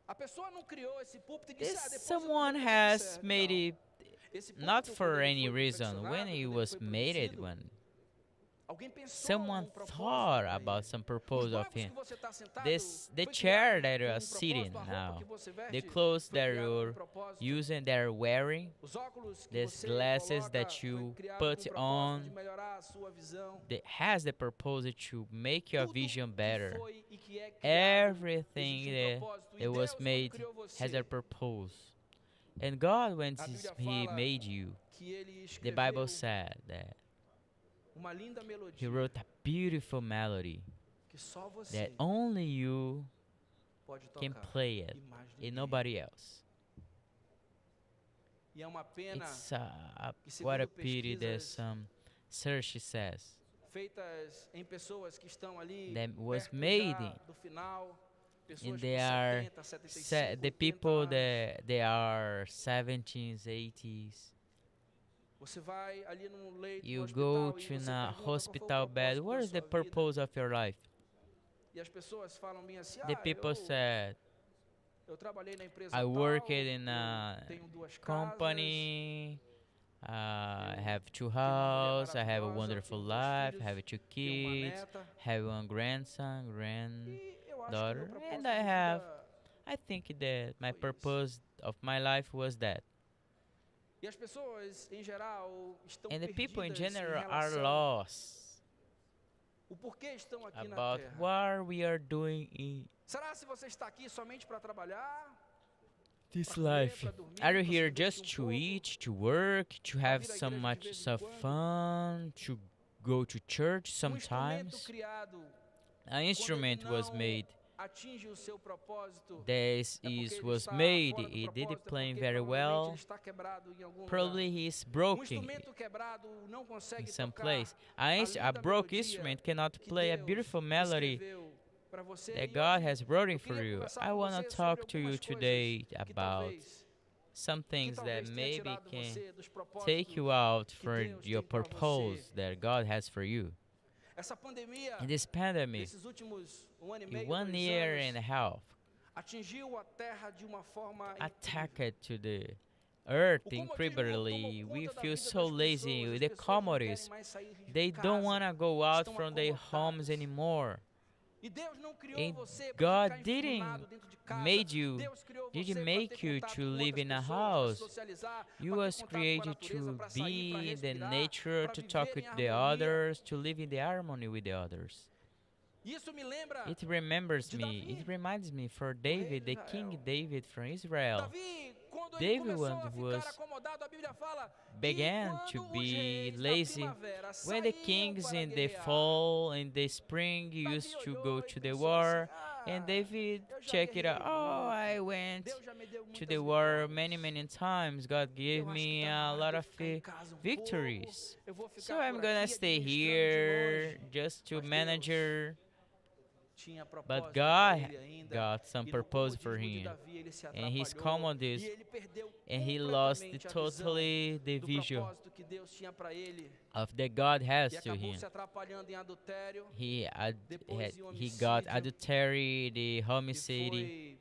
A pessoa não criou esse púlpito e disse, This depois eu vou someone ver como é que has serve." made Não. it Esse púlpito, not quando for ele any foi reason. confeccionado, When quando it ele was foi made it, produzido, when alguém pensou someone um propósito thought para about ele. some Os purpose of bancos que him. você tá sentado The foi chair criado that you com are um sitting propósito, a roupa now, que você veste the clothes foi that criada com um you're propósito. using, that are wearing, Os óculos que these você glasses coloca that foi you criado put com o propósito on, de melhorar a sua visão. that has the purpose to make your Tudo vision que better. foi e que é criado, Everything existe propósito. E that was Deus, quando made criou você, has a purpose. And God, when a Bíblia He fala made you, que ele the escreveu Bible said that uma linda He melodia wrote a beautiful melody que só você that only you pode can tocar. play it E mais and ninguém. nobody else. E é uma pena It's que, what a segundo pity that pesquisas some search says feitas em pessoas que estão ali that was perto made já do final, and pessoas they com are 70, 75, the 80 people anos. that they are 70s, 80s. Você vai ali num leito You do go hospital e to você a pergunta qual foi o hospital bed. propósito What da is the sua vida. purpose of your life? E as pessoas falam bem assim: The people said, eu trabalhei na empresa I tal, worked in eu a tenho 2 casas, company. I have 2 tenho uma mulher houses. I have a maravilhosa, wonderful tenho 2 life. filhos, I have 2 tenho uma kids. neta. Have 1 grandson, E eu acho que meu granddaughter, propósito and I de have. vida I think that my foi isso. purpose of my life was that. E as pessoas em geral estão And the people in perdidas em general are relação lost o porquê estão aqui na about Terra. what we are doing in Será se você está aqui somente para trabalhar? this Pra comer, life. pra dormir, Are you pra se here divertir just um to pouco, eat, to work, to pra have vir à some igreja de much vez em some quando? fun, to go to church Instrumento sometimes? criado An instrument quando ele was não made. atinge o seu propósito. This É porque is ele was está made. fora do It did propósito, é playing porque very provavelmente ele well. está quebrado em algum Probably lugar. he's broken Instrumento quebrado não in consegue some tocar place. a A linda broke melodia instrument cannot que play a Deus beautiful melody escreveu para você. that E God hoje has written eu for queria you. conversar I com want to você sobre talk to you algumas today coisas que about some things that talvez tenha maybe tirado can você dos take you propósitos out que for Deus your tem para purpose você. that God has for you. Essa pandemia, In this pandemic, nesses últimos 1 ano e in meio, 1 2 year and a anos, half, atingiu a Terra de uma forma incrível. attacked to the earth O comodismo incredibly. tomou We conta da feel vida so das lazy. pessoas, as The pessoas não querem commodities, mais sair de they don't casa, want to go out estão from their homes acomodadas. anymore. E Deus não criou And você para God ficar didn't enfurnado dentro de casa. made you, Deus criou didn't você para make ter you contato to com live outras in a pessoas, para house. socializar, You para ter was contato com a created natureza, to para sair, para be in the respirar, nature, para to viver talk em with the harmonia. others, to live in the harmony with the others. Isso me lembra It remembers de me. Davi, It reminds me for o rei David, de the King Israel. David from Israel, Davi, quando ele David começou a was ficar acomodado, a Bíblia fala que began to quando os be reis da lazy. primavera When the saíam kings para in the guerrear, fall, in the spring, Davi used to olhou go e to the pensou war, assim, and David eu já check it out. guerreei Oh, I muito, went Deus já me deu to muitas the war vitórias. many times. God gave Eu acho que me tá na a hora lot de eu of ficar em casa victories. pouco, eu vou So ficar I'm por gonna aqui stay administrando de here longe. just to Mas manage Deus her. tinha But propósito God para ele ainda. got some E no purpose for comodismo de him. Davi ele se And his atrapalhou commodities, e ele perdeu and he lost the completamente a visão totally the do vision propósito que Deus tinha para ele of that God has e to acabou him. se atrapalhando em adultério, He depois em got homicídio, adultery, the e homicide, foi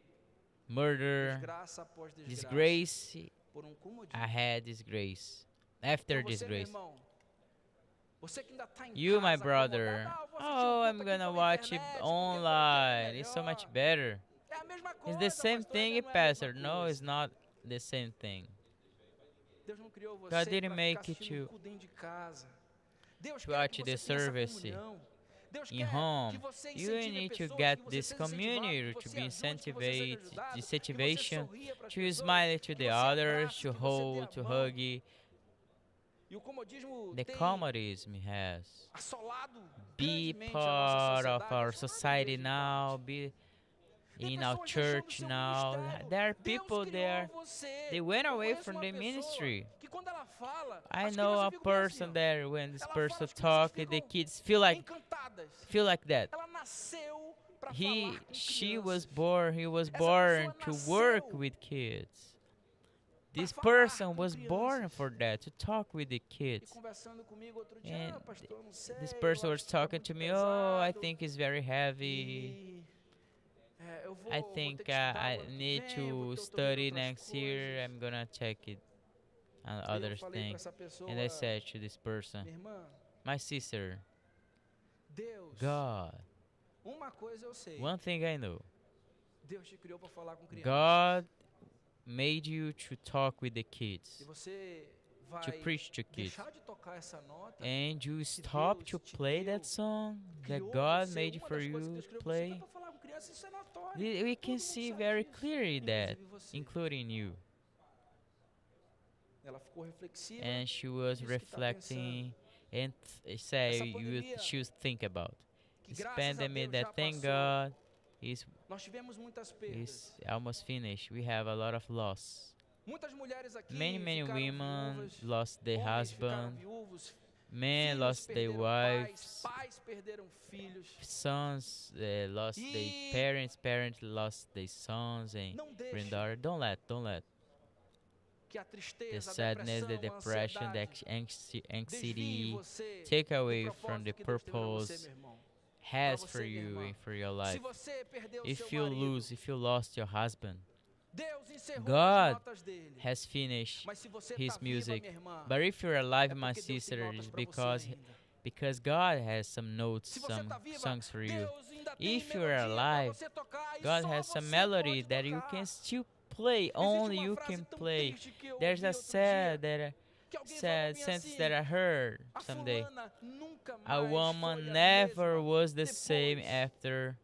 murder, desgraça após desgraça disgrace. por comodismo. I had disgrace. After Então você, meu disgrace. irmão, você que ainda tá em You, my casa, brother. acomodado, vou assistir Oh, I'm culto aqui gonna pela watch it internet, porque online. It's so melhor. much better. É a mesma It's coisa, the same pastor, thing, não é a mesma Pastor. No, coisa. it's not the same thing. Deus não criou você God didn't para make ficar it assistindo to culto dentro de casa. Deus to quer watch que the você tenha essa service comunhão. Deus in quer que home. você You incentive need to pessoas, get que você this seja incentivado, community que to você be ajude, que você seja ajudado, que você incentivation sorria para as to pessoas, smile to que the você others, abrace, to que você hold, dê to a mão. hug. E o comodismo The tem commodism has assolado be grandemente a nossa part of sociedade, our as society igrejas, em now, parte. be Tem in our pessoas deixando church seu now. ministério. There are Deus people criou there, você. they went Eu away conheço from uma the pessoa ministry. que quando ela fala, I as know crianças a ficam bem assim, person ó. there when this Ela fala, person as crianças talk, the ficam kids encantadas. feel like that. Ela nasceu para He, falar com she crianças. was born, he was Essa born pessoa to work nasceu with kids. pra This falar person com was born crianças. for that, to talk with the E kids. conversando comigo outro dia, And pastor, eu não sei, this eu person acho was que tá talking muito to me, oh, I pesado. think it's very heavy. E eu I vou think ter que estudar o I ano que need vem, to eu tô vendo study outras next year. coisas. I'm gonna check it on Aí eu other falei para things. essa pessoa, And I said to this person, minha irmã, my sister, Deus, God, uma coisa eu sei, one thing I know, Deus te criou para falar com crianças. God made you to talk with the E kids, você vai to preach to kids. deixar de tocar essa nota, And you stop Deus to te play deu, that song that criou God você, made uma for das coisas que you Deus to criou você play. é para falar com crianças, isso é notório. We Todo can mundo see sabe very disso, clearly that, inclusive você. including you. Ela ficou reflexiva. And she was disse que tá reflecting and Essa pandemia she was think about que this graças a pandemic Deus já that thank passou. God is Nós tivemos muitas perdas. It's almost finished. We have a lot of loss. Muitas mulheres aqui Many ficaram women viúvas, lost their homens ficaram husband. viúvos, Men filhos lost their perderam pais, wives. pais perderam filhos. Sons lost their E- parents. Parents lost their sons and Não deixe granddaughter. Don't let que a the tristeza, a sadness, the depressão, a depression, the ansiedade anxiety desvie você take do away from propósito the que Deus tem pra você, purpose meu irmão. has você, for minha you irmã. and for your Se life. você perdeu o If seu you marido, if you lost your husband, Deus encerrou God as notas dele. has finished Mas se você his tá viva, music. minha irmã, But if you're alive, é my porque Deus tem sister, notas it's pra você because ainda. God has some notes, Se você some tá viva, songs for you. Deus ainda tem If you're melodia pra alive, você tocar e God só has some você melody pode that you tocar. can still play. Existe Only uma you frase can tão play. triste que eu There's ouvi a outro dia, que alguém falou sad bem sentence assim, that I heard a someday. fulana nunca A mais woman foi a never mesma was the same depois after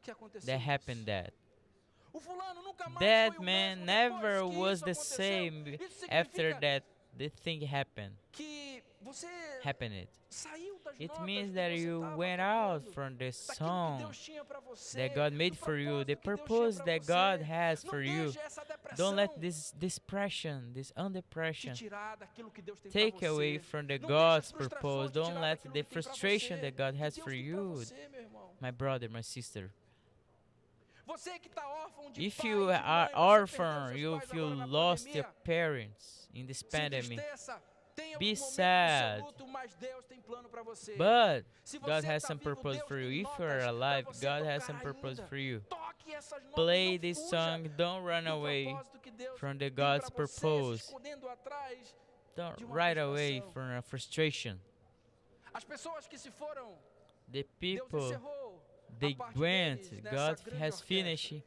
que aconteceu that isso. happened that. O fulano nunca mais That foi o man mesmo never depois que was isso the aconteceu. same Isso after significa that the thing happened. que você Happened. saiu das It notas means que that você you tava went out tocando, from the daquilo que song Deus tinha pra você, that God made do for you, propósito the que Deus tinha purpose pra that você. God has Não for you. deixe essa Don't let depressão this depression, this te undepression, tirar daquilo que Deus tem take pra você. away from the Não God's deixe as frustrações purpose. te Don't tirar let daquilo the que tem pra frustration você, that God que has Deus for tem pra you, você, meu irmão. my brother, my sister. Você que tá órfão de If pai, you de are mãe, você perdeu orphan, seus you pais if you agora na lost your pandemia, parents in this se pandemic, entristeça, tenha be um momento sad. de seu luto, mas Deus tem plano pra você. But Se God você has tá some vivo, purpose Deus for you. tem If you are notas pra alive, você God has tocar some purpose ainda. for you. Toque essas notas, Play não this fuja song. Don't run do away propósito que Deus from the tem pra God's você, se purpose. escondendo atrás Don't de uma right away frustração. from a frustration. As pessoas que se foram, The Deus people, encerrou they a parte went. deles nessa God grande has orquestra. finished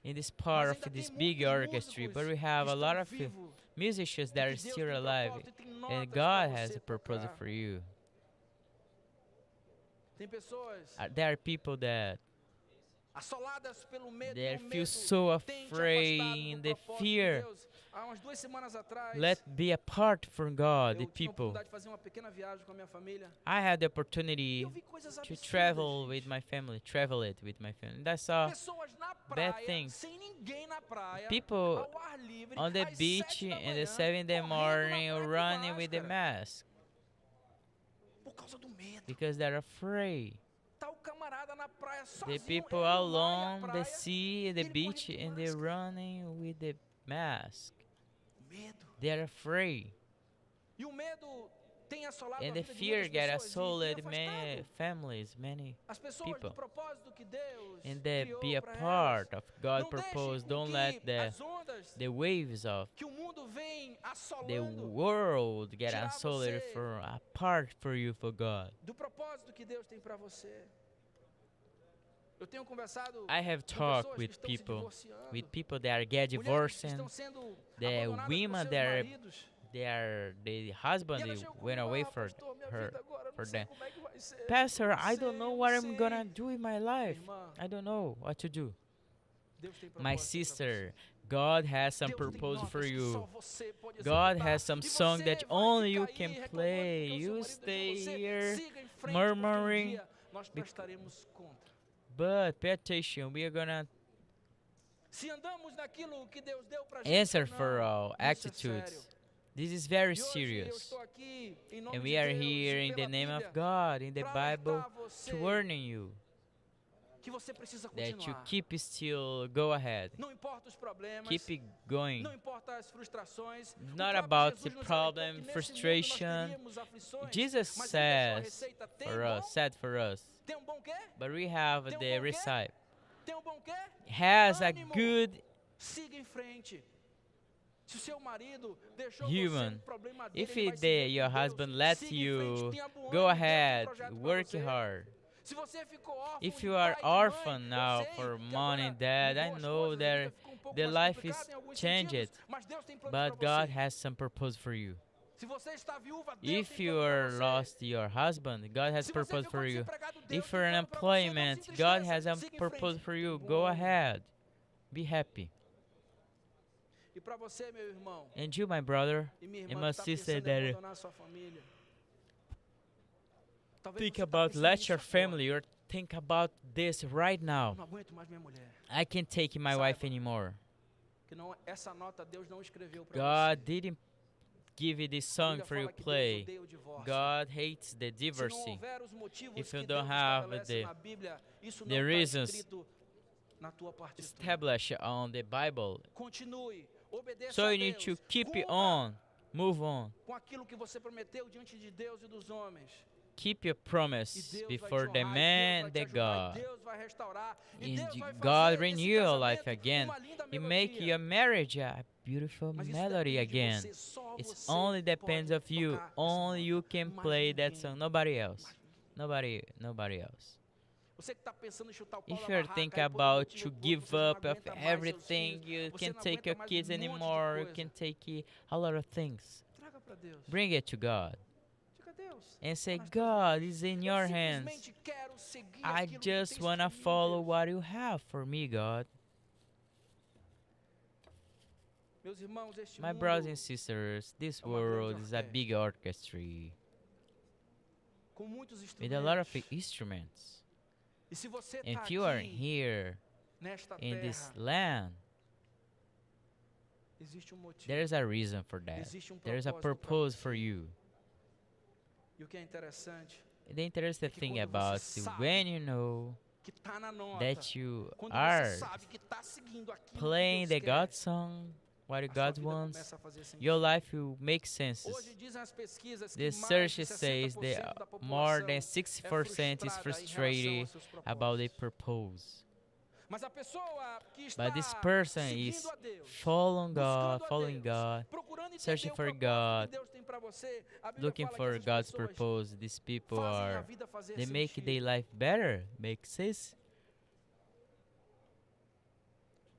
in this Mas part ainda of this tem big muitos orchestra. músicos But we que have a estão lot of vivos, musicians e that que are Deus still tem alive, propósito e tem and notas God pra has você a purpose tocar. for you. Tem pessoas There are people that assoladas pelo medo, they e o feel medo so tem te afraid afastado in do the propósito fear. de Deus. Há umas 2 semanas atrás, Let be apart from God, the eu tive a people. oportunidade de fazer uma pequena viagem com a minha família. I had the E opportunity eu vi coisas to absurdas, travel gente. with my family, travel it with my family. And I saw Pessoas na bad praia, things. sem ninguém na praia, People ao ar livre, on the às beach 7 da in the manhã, 7 in the correndo na morning praia com running with the máscara, mask por causa do medo. because they're afraid. Tá o camarada na praia The sozinho, people ele no mar e a along the praia, sea, the ele beach, correndo com and they're máscara. running with the mask. Medo. They're afraid. E o medo tem assolado And a the vida de fear muitas get pessoas e assaulted tem many afastado families, many as pessoas people. do propósito que Deus And that criou be a pra part elas. of God's Não deixe purpose. com Don't que let as ondas the waves of que o mundo vem the assolando world get tirar assaulted você for apart for you for God. do propósito que Deus tem para você. Eu tenho conversado I have com talked pessoas que with estão se people, divorciando, with people that are get mulheres que divorcing. estão sendo the abandonadas por women seus that are- maridos. The E husband ela they chegou went comigo, away pastor, minha her vida agora, eu for não sei them. como é que vai ser. Pastor, Eu não I don't sei, know eu what não I'm gonna sei. do in my life. Irmã, I don't know what to do. Deus tem My propósito pra sister, God has some Deus tem purpose notas for que you. só você pode God executar. has some E song você that vai only ficar you aí can reclamando play. porque o seu You marido stay deixou você. here Siga em frente, porque murmuring, um dia nós prestaremos conta. but pay attention. We are gonna Se andamos naquilo que Deus deu pra gente, answer ou for não, our isso é attitudes. sério. This is very E hoje eu serious. estou aqui em nome And de we are Deus here e in the pela name of Bíblia God, in the pra Bible, alertar você to warning you que você precisa that you continuar. keep still, go ahead. Não importa os problemas, Keep it going. não importa as frustrações. O Not próprio about Jesus the nos alertou problem, que nesse mundo nós frustration. teríamos aflições, Jesus mas qual é a sua says receita? Tem for bom? us, said for us, Tem um bom quê? but we have Tem um the bom quê? recipe. Tem um bom quê? Has a Ânimo. good Siga em frente. Se o seu marido deixou human. você no problema dele, If ele vai se ver the, com your Deus. husband lets Siga em frente, you, tenha bom ânimo, go Deus tem ahead, projeto pra work você. hard. Se você ficou órfão If de you are pai e de mãe, orphan now eu sei for que mom agora and dad, I mudou as know coisas, a vida that ficou um pouco the mais life is complicada em alguns changed, sentidos, mas Deus tem planos but pra God você. has some purpose for you. Se você está viúva, Deus If tem you plano pra are você. lost your husband, God has Se você purpose ficou for you. desempregado, Deus If tem you're plano pra você. Não se unemployment, God entristeça, has a siga em purpose frente. for you. Bom Go ânimo. ahead. Be happy. E para você, meu irmão, And you, my brother, e minha and irmã my que está sister, pensando em that abandonar sua família. Talvez think você tá about pensando let nisso your agora. family, you're think about this right Eu now. não aguento mais minha mulher. I can't take my Saiba. wife anymore. Que não, essa nota Deus não escreveu para God você. didn't give you this A song Bíblia for you fala que Deus play. odeia o divórcio. God hates the Se não divorcing. houver os motivos If que you Deus don't have estabelece na Bíblia, isso the não está reasons escrito na tua partitura. Established on the Bible. Continue, obedeça So a you need to Deus. keep it Cumpra on. Move on. com aquilo que você prometeu diante de Deus e dos homens. Keep your E promise Deus before vai te the honrar, man, e Deus vai te the ajudar, God. e Deus vai restaurar, e And Deus vai God fazer renew desse your life casamento again. uma linda He make melodia. your marriage a beautiful Mas isso melody depende de again. você, só It você only depends pode of you. tocar essa Only you nota, can mais play that ninguém. song. Nobody else. Mais ninguém. Nobody else. Você que está pensando em chutar o pau If da you're barraca, thinking aí por um about motivo to ou por outro give você não up of aguenta mais seus everything, filhos, you você can't não take aguenta your mais kids um monte de anymore. You coisa. can take a lot of things. Traga para Deus. Bring it to God Diga a Deus. and say, "Tá nas tuas God, mãos. it's in Eu your hands. simplesmente quero seguir I aquilo que just tens want to pra mim, follow Deus." what you have for me, God. Meus irmãos, este My mundo brothers and sisters, this é uma grande world is a orquestra. big orchestra com muitos with a lot of instrumentos. instruments. E se você And está if you are aqui here nesta in this terra, land, existe motivo. there's a reason for that. Existe There's a propósito pra purpose você. for you. E o que é interessante The interesting que thing quando about você it, sabe when you know que tá na nota, that you quando are você sabe que tá seguindo aquilo playing que the Deus quer, God song, what a sua God vida wants, começa a fazer sentido. your life will make sense. Hoje dizem as pesquisas que The mais search de says 60% that da população more than é 60% is frustrada em relação frustrated aos seus about their propósitos. purpose. Mas a pessoa que está But this person seguindo is a Deus, following God, buscando a following Deus, God, procurando entender searching o for propósito God, que Deus tem para você, a Bíblia looking fala que for essas God's pessoas purpose. These people fazem a are, vida fazer they make sentido. their life better, make sense.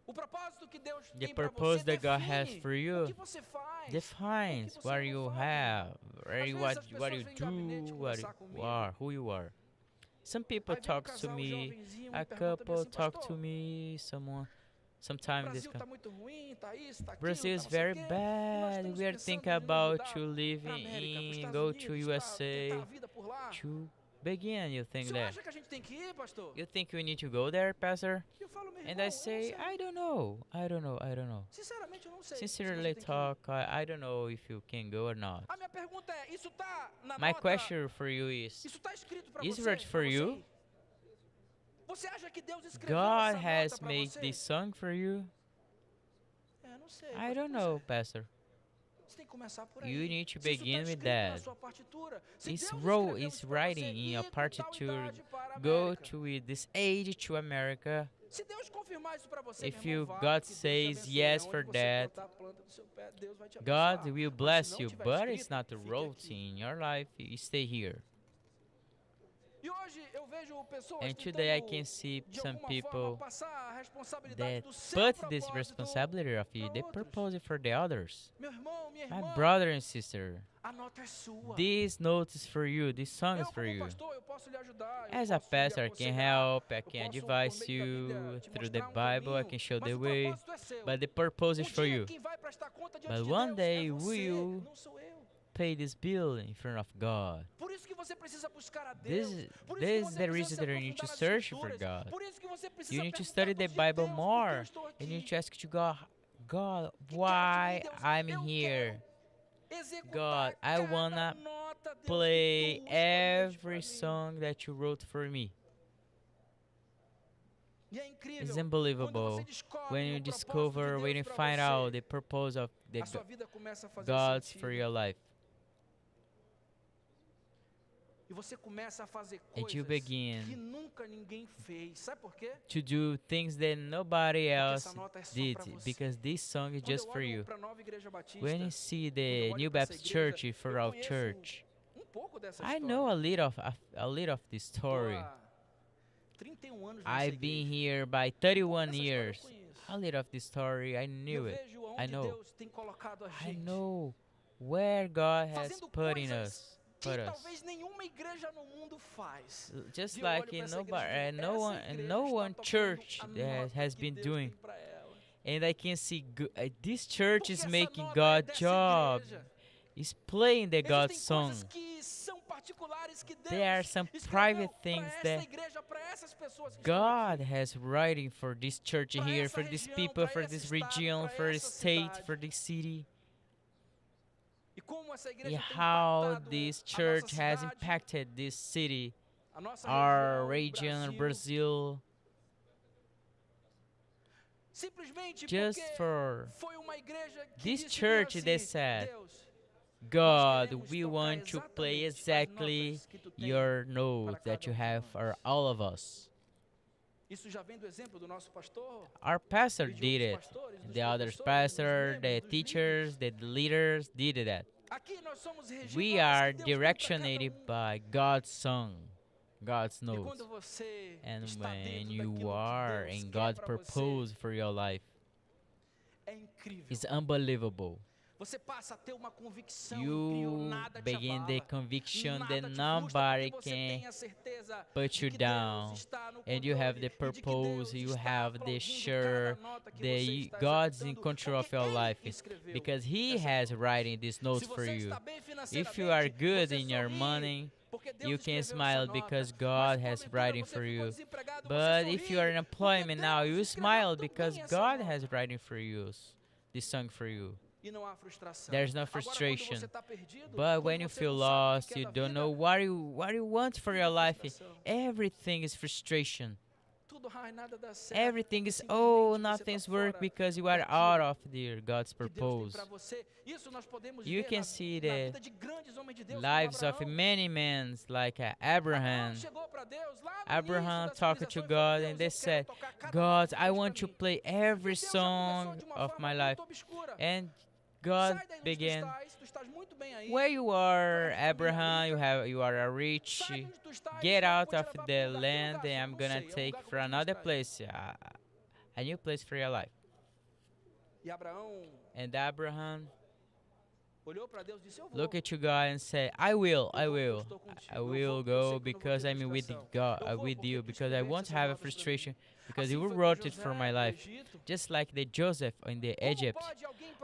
O propósito que Deus The tem para purpose você that God has define for o you que você faz, defines o que você what não you faz, have, Às vezes what as you pessoas vêm em gabinete do, what conversar you comigo. are, who you are. Some people Aí vem talk to casal me, jovenzinho a e pergunta couple assim, talk pastor, to me, o sometimes this Brasil está muito ruim, está isso, está aquilo, Brazil tá is não sei o very quê, e nós bad. estamos We are pensando thinking em nos about mudar to pra living América, pros in, Estados go to Unidos, tentar a USA vida por lá. to begin. You O think senhor that? acha que a gente tem que ir, pastor? You think we need to go there, Pastor? E eu falo, meu irmão, And I eu say, não sei. I don't know. I don't know. I don't know. Sinceramente, eu não sei. se você Sincerely tem que ir. talk, I don't know if you can go or not. A minha pergunta é, isso está na My nota? question for you is, Isso está escrito para is você? it for pra você you? ir? Você acha que Deus escreveu God essa has nota para made você? this song for you? É, não sei. I don't know, Pastor. Você tem que começar por aí. You need to Se isso tá begin with escrito na that. sua partitura, se It's Deus wrote, escreveu it's isso pra writing você, in ir your com tal partiture. idade para a Go América. to this age to America. Se Deus confirmar isso para você, If meu irmão, you vai, God que Deus te says abençoe. yes Onde for você that, plantar a planta do seu pé, Deus vai te God abençoar. will Mas bless se não you, tiver but it's escrito, not the fique road aqui. in your life. You stay here. E hoje eu vejo pessoas And today I tentando, can see de some alguma people forma, passar a responsabilidade that do seu put this propósito responsibility of you, pra they outros. purpose it for the others. Meu irmão, minha My irmã, brother and sister, a nota é sua. this note is for you. This song Eu, is for como you. pastor, eu posso lhe ajudar. Eu As a posso lhe pastor, I can aconselhar, help, I eu can posso, advise por meio da you Bíblia, te through the mostrar Bible, I caminho, can show mas the o way, propósito é seu. but the purpose is Um for dia you. quem vai prestar conta diante But de one Deus day é você, will não sou eu. Pay this bill in front of God. Por isso que você precisa buscar a Deus. Por isso This que is você the precisa reason se that you need to aprofundar nas search for Escrituras. God. Por isso que você precisa You need to perguntar study the todos os dias, Bible Deus, por que eu more. estou You aqui? need to ask to God, God, Que quero de mim, why Deus? I'm Eu here. quero executar God, I cada wanna nota, Deus, Play que tu escolheste pra every mim. song that you wrote for me. E é incrível. It's Quando unbelievable você descobre when you o propósito de discover, Deus when you pra find você, out the purpose of the a sua vida começa a fazer God's sentido. for your life. E você começa a fazer And you coisas begin que nunca ninguém fez. Sabe por quê? To do things that nobody else essa nota é só did, pra você. because this song is Quando just eu for olho you. pra Nova Igreja Batista, When you see quando eu the olho New pra essa Baptist igreja, Church for eu our conheço church, pouco dessa I história. know a little of this story. Tô há 31 anos nessa I've been igreja. here by 31 Essa história eu years. conheço. A little of this story, I Eu knew it. vejo I onde know. Deus tem colocado a I gente. know where God has Fazendo put in coisas us. que Put us. talvez nenhuma igreja no mundo faz. Just E eu olho like pra in essa nobody, igreja e digo, no "Essa one, igreja no está one tocando church a that nota has que been Deus doing, tem pra ela." and I can see this church Porque is essa making nota é God's dessa job, igreja. is playing the God's Existem song. coisas que são particulares there are some private things that God has writing for this church here, for these people, for this region, for this state, for this city. And how this church has impacted this city, our region, Brazil. Just for this church, they said, God, we want to play exactly your note that you have for all of us. Our pastor did it. The other pastor, the teachers, the leaders did that. We are directioned by God's song, God's notes. And when you are in God's purpose for your life, it's unbelievable. You begin the conviction that nobody can put you down, and you have the purpose, you have the sure, God's in control of your life, because He has writing these notes for you. If you are good in your money, you can smile because God has writing for you. But if you are in employment now, you smile because God has writing for you, this song for you. There's no frustration. But when you feel lost, you don't know what you want for your life, everything is frustration. Everything is, oh, nothing's work because you are out of God's purpose. You can see the lives of many men like Abraham. Abraham talked to God and they said, God, I want to play every song of my life. And God began, where you are, Abraham, you are a rich, get out of the land and I'm gonna take for another place, a new place for your life. And Abraham look at you, God, and say, I will go because I'm with God, with you, because I won't have a frustration, because you wrote it for my life. Just like the Joseph in the Egypt.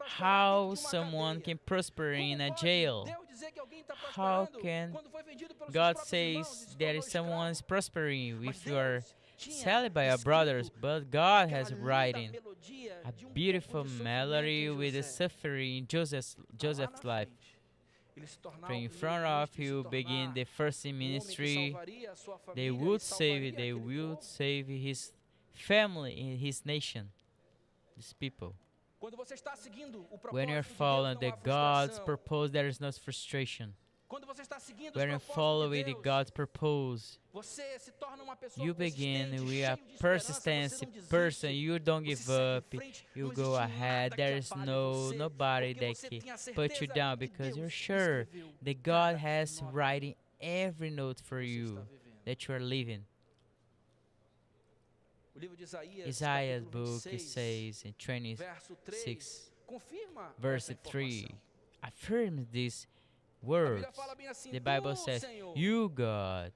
How someone can prosper in a jail? How can God says there is someone is prospering if you are sold by your brothers? But God has writing a beautiful melody with the suffering in Joseph's life. In front of you begin the first ministry. They would save his family and his nation, his people. When you're following the God's purpose, there is no frustration. When you follow the God's purpose, you begin with a persistent person. You don't give up. You go ahead. There is nobody that can put you down because you're sure that God has writing every note for you that you are living. Isaiah's book says in 26 verse 3 affirms these words. The Bible says, you, God,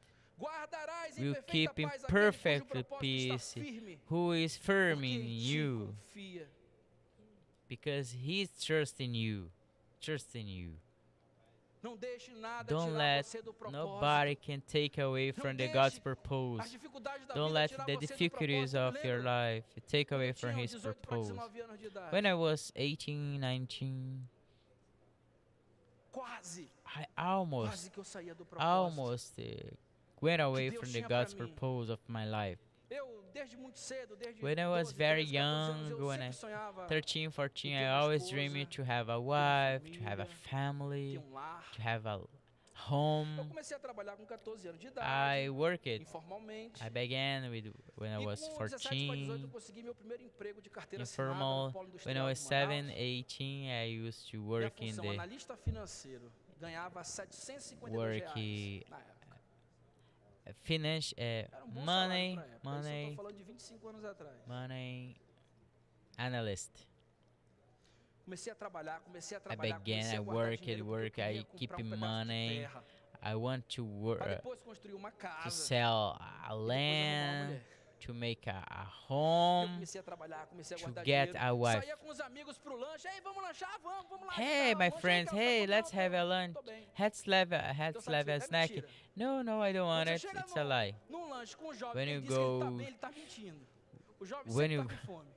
will keep in perfect peace who is firm in you, because he's trusting you. Don't let nobody can take away from the God's purpose. Don't let the difficulties of your life take away from His purpose. When I was 18, 19, I almost went away from the God's purpose of my life. When I was very young, when I 13, 14, I always dreamed to have a wife, to have a family, to have a home. I worked. I began when I was 14. Informal. When I was 7, 18, I used to work in the finish money analyst. I began, I work, I keep money. I want to work to sell a land, to make a home, to get a wife. Hey, my friends, hey, let's have a lunch. Head Então sabe slap que a é snack. mentira. No, I don't Quando want você it. chega It's a lie. num lanche com um jovem When que you ele diz que ele tá go bem, ele tá mentindo. O jovem when sempre tá you com fome.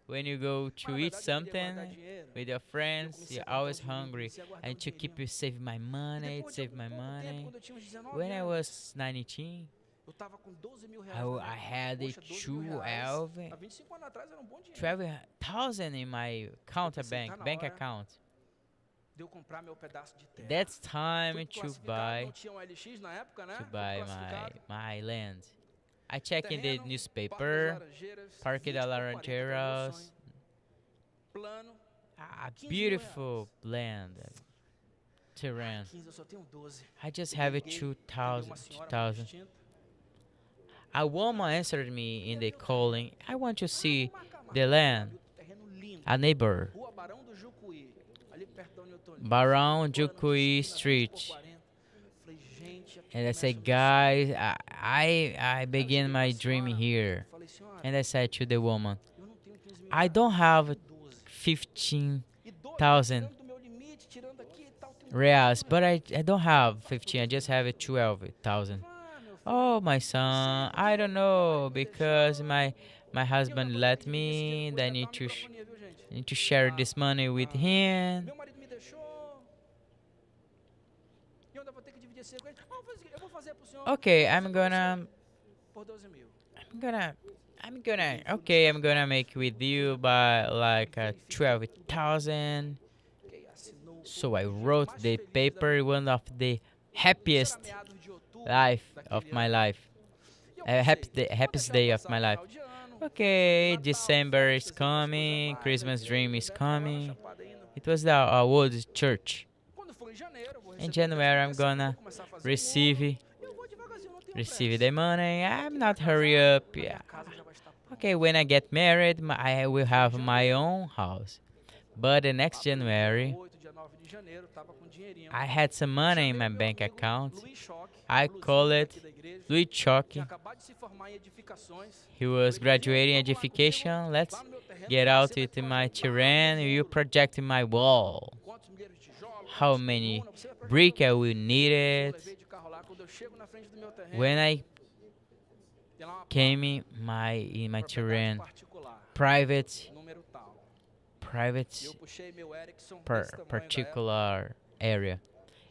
when you go Mas to na eat verdade eu queria guardar something dinheiro. with your Eu friends, comecei a you're guardar always um dinheirinho, hungry comecei a guardar and um to keep dinheirinho. you save my E money, depois de save my pouco tempo, money. quando eu tinha uns 19 When I anos, was 19, eu tava com 12 mil I, reais na minha I conta. had a Poxa, 12 mil reais, 12 há 25 anos atrás era um bom dinheiro. 12,000 in my account pensei, tá na bank hora. account. De eu comprar meu pedaço de terra. That's Fui time to classificado, não buy tinha um LX na época, né? to Fui buy classificado. my land. I check in the Terreno, Parque das newspaper, Laranjeiras, Parque 20 da por 40, que era o meu Laranjeiras. sonho. Plano, A 15 mil beautiful land, terrain. 15, eu só tenho 12. I just Eu have it liguei, atendeu 2,000. uma senhora muito 2,000. distinta. A woman answered me in the calling. I want to see Vamos marcar, the land. viu? Terreno lindo. A neighbor. Rua Barão do Jucuí, ali perto da Newton. Barão Plano, Jucuí esquina, 20 por Street. 40. Falei, gente, aqui And I começa said, o meu sonho. guys, I Aí eu begin cheguei pra my dream senhora, here. falei, senhora, And I said to the woman, eu não tenho 15 mil I reais, don't have eu tenho 12. 15,000 E 12, tirando do meu limite, tirando aqui e tal, tem reals, 12 but I don't have 15. I just have 12,000. Ah, meu filho, Oh, my son, I don't know because my husband let me. I need to need to share this money with him. meu marido me deixou. E eu ainda vou ter que dividir esse com ele. Eu vou fazer pro senhor. Okay, eu vou fazer pra você por 12 mil. I'm gonna make with you by like 12,000. Ok, assinou. So I wrote the paper, one of the happiest Isso era meados de outubro life daquele of my ano. life, E eu pensei, happiest vou day deixar of passar my o life. final de ano, Okay, Natal, December is festas, essas coisas coming, mais, Christmas ok, dream is Beto lá na coming. Chapada ainda. It was the old church. Quando for em janeiro, eu vou In receber January, I'm 13º, vou gonna começar a fazer o receive muro. Eu vou devagarzinho, não tenho receive pressa. the money. I'm not hurry up. A minha Yeah. casa já vai estar pronta. Okay, when I get married, I will have my own house. But the next Lá pelo dia January, 8, dia 9 de janeiro, tava com dinheirinho. I had some money in my Chamei meu bank amigo account. Luiz Choque, I bluesista call it daqui da igreja. Louis Choque. Tinha acabado de se formar em edificações. He was graduating edification. Let's get out with my terrain. You project my wall. Quantos milheiros de tijolos, How quantas many colunas, você vai projetar brick I tudo. will need Eu it. levei de carro lá, quando eu chego na frente do meu terreno, When I tem lá uma came in my propriedade terrain, particular, private número tal. E private eu puxei meu Ericsson per desse tamanho da época. particular area,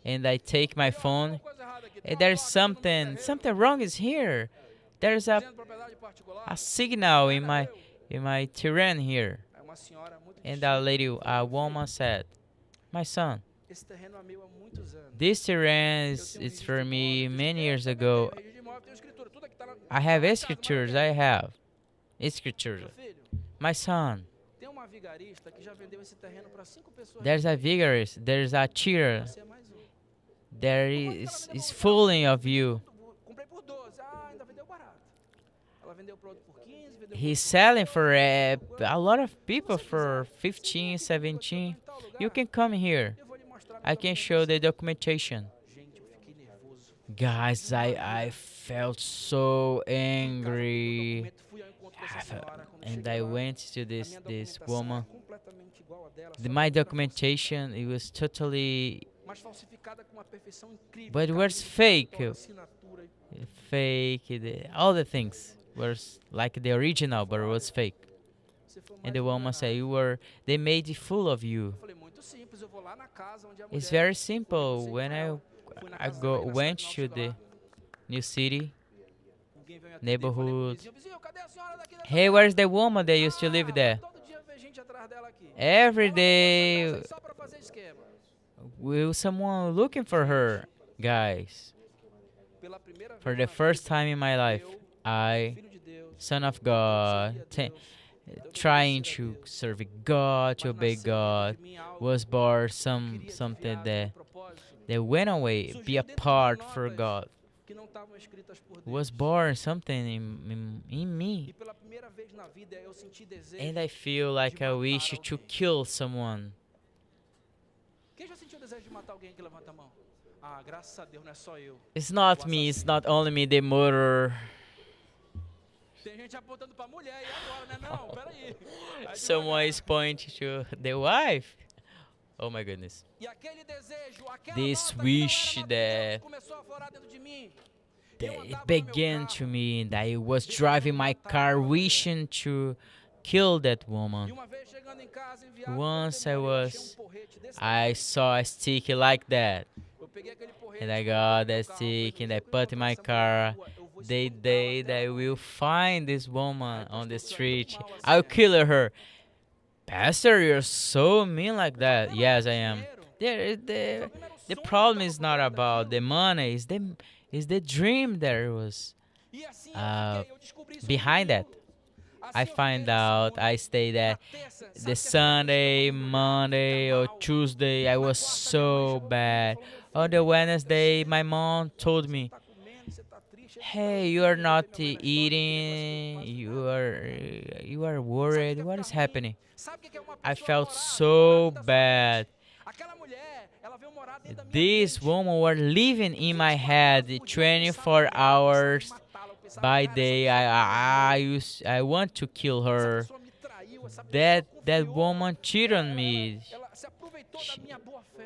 and I take my Tem phone. alguma coisa errada aqui, tem uma There's placa aqui no meu terreno, something wrong is here. There's dizendo propriedade particular. a signal in Era eu. my terrain here. Aí uma senhora muito And distinta that lady, falou, a "Meu filho, woman said, "My son, esse terreno é meu há muitos anos. this terrain Eu is tenho it's registro for de me imóvel, many tenho years escritura, ago. registro de imóvel, tenho escritura, tudo aqui tá lá- I tá have lá em casa, scriptures. mora I aqui. have scriptures. Meu filho, My son, tem uma vigarista que já vendeu esse terreno para 5 pessoas. there's a vigorous, there's a cheater. Você é mais um. There is fooling of you. Comprei por 12. Ah, ainda vendeu barato. Ela vendeu para outro por 15, vendeu pro He's outro selling por for 40. a lot of people Se você for quiser, você vem 15, aqui comigo, eu tô 17. em tal lugar, You can come here. eu vou lhe mostrar minha I can show the documentação. documentation. Gente, eu fiquei nervoso. Guys, I felt so angry. Documento, fui ao encontro dessa I fe- senhora, quando eu And cheguei I lá, went to a this minha this documentação woman. é completamente igual à dela, só My que outra documentation, it was totally mas falsificada com uma perfeição incrível. But it carne was de fake. cartório, assinatura e- fake. All the things was like the original, but it was fake. Você foi And mais the woman enganado. said, they made fool of you. Eu falei, muito simples, eu vou lá na casa onde a It's mulher very foi simple. você When com ela. Fui na casa dela, went engraçado, to não, chego the lá, new city, alguém veio me atender, falei pro neighborhood. vizinho, vizinho, cadê a senhora daqui dessa Hey, casa? where's the woman that used to live there? Todo dia vem gente atrás dela aqui. Every Vamos lá pra day, essa casa aí só pra fazer esquema. will someone looking for her, guys? Pela primeira vez For na the first vida, time in my life, eu, I, filho de Deus, son of tentei God, servir a Deus, tentei trying obedecer a to Deus, serve God, to mas obey nasceu dentro God, de mim algo was born que queria something desviar do that meu propósito, they went away, Surgiu be dentro de mim apart for notas God. que não estavam escritas por Deus. Was born something in E me, pela primeira vez na vida eu senti desejo. and I feel like I wish to kill someone. Quem já sentiu desejo de matar alguém que levanta a mão? Ah, graças a Deus não é só eu. It's not me, it's not only me, the murderer. Tem gente apontando pra mulher e agora, né? Não, peraí. Aí de Someone devagar. is pointing to the wife. Oh my goodness. E aquele desejo, aquela This nota wish que não era that, natural começou a florar dentro de mim. that Eu it andava no meu began carro, to me and I was driving my car wishing to kill that e woman. uma vez chegando em casa, enviado Once pelo demônio, eu achei I porrete desse I tamanho. saw a stick like that. Eu peguei aquele porrete, And I coloquei got no meu that carro, falei, stick and no I dia que eu put in encontrar my essa mulher na car. rua, eu vou The espancá-la day até that I ela will morrer. find this Ai, woman on pastor, the o senhor é tão street, mal assim, I'll é? kill her. Pastor, you're so mean like O that. problema Yes, não I era o am. dinheiro. There, O the problema era o the sonho que problem estava is por not trás about the daquilo. money. Is the dream that was E assim uh, eu descobri isso no behind that. domingo. Assim I eu fiquei find na out. segunda. I stay Na there terça, the sabe que essa Sunday, madrugada, Monday, fica or mal. Tuesday. I Na was quarta, minha mãe so chegou comigo e bad. falou, meu On filho, the o que está Wednesday, my acontecendo? mom told Você não me, está comendo, você está triste. "Hey, you are Eu not botei minha mãe na história, eating. fiquei You preocupado. are Sabe o worried. que é What ficar is ruim? happening?" Sabe o que é uma I pessoa felt morar so dentro da sua bad. mente? Aquela mulher, ela veio morar dentro da minha These mente. women were living in my 24 head horas por dia, eu 24 pensava nela, eu pensava em hours matá-la, eu pensava, by cara, essa day. pessoa I want to kill essa her. pessoa me traiu, essa pessoa That confiou, woman cheated on me. ela se aproveitou da minha boa fé.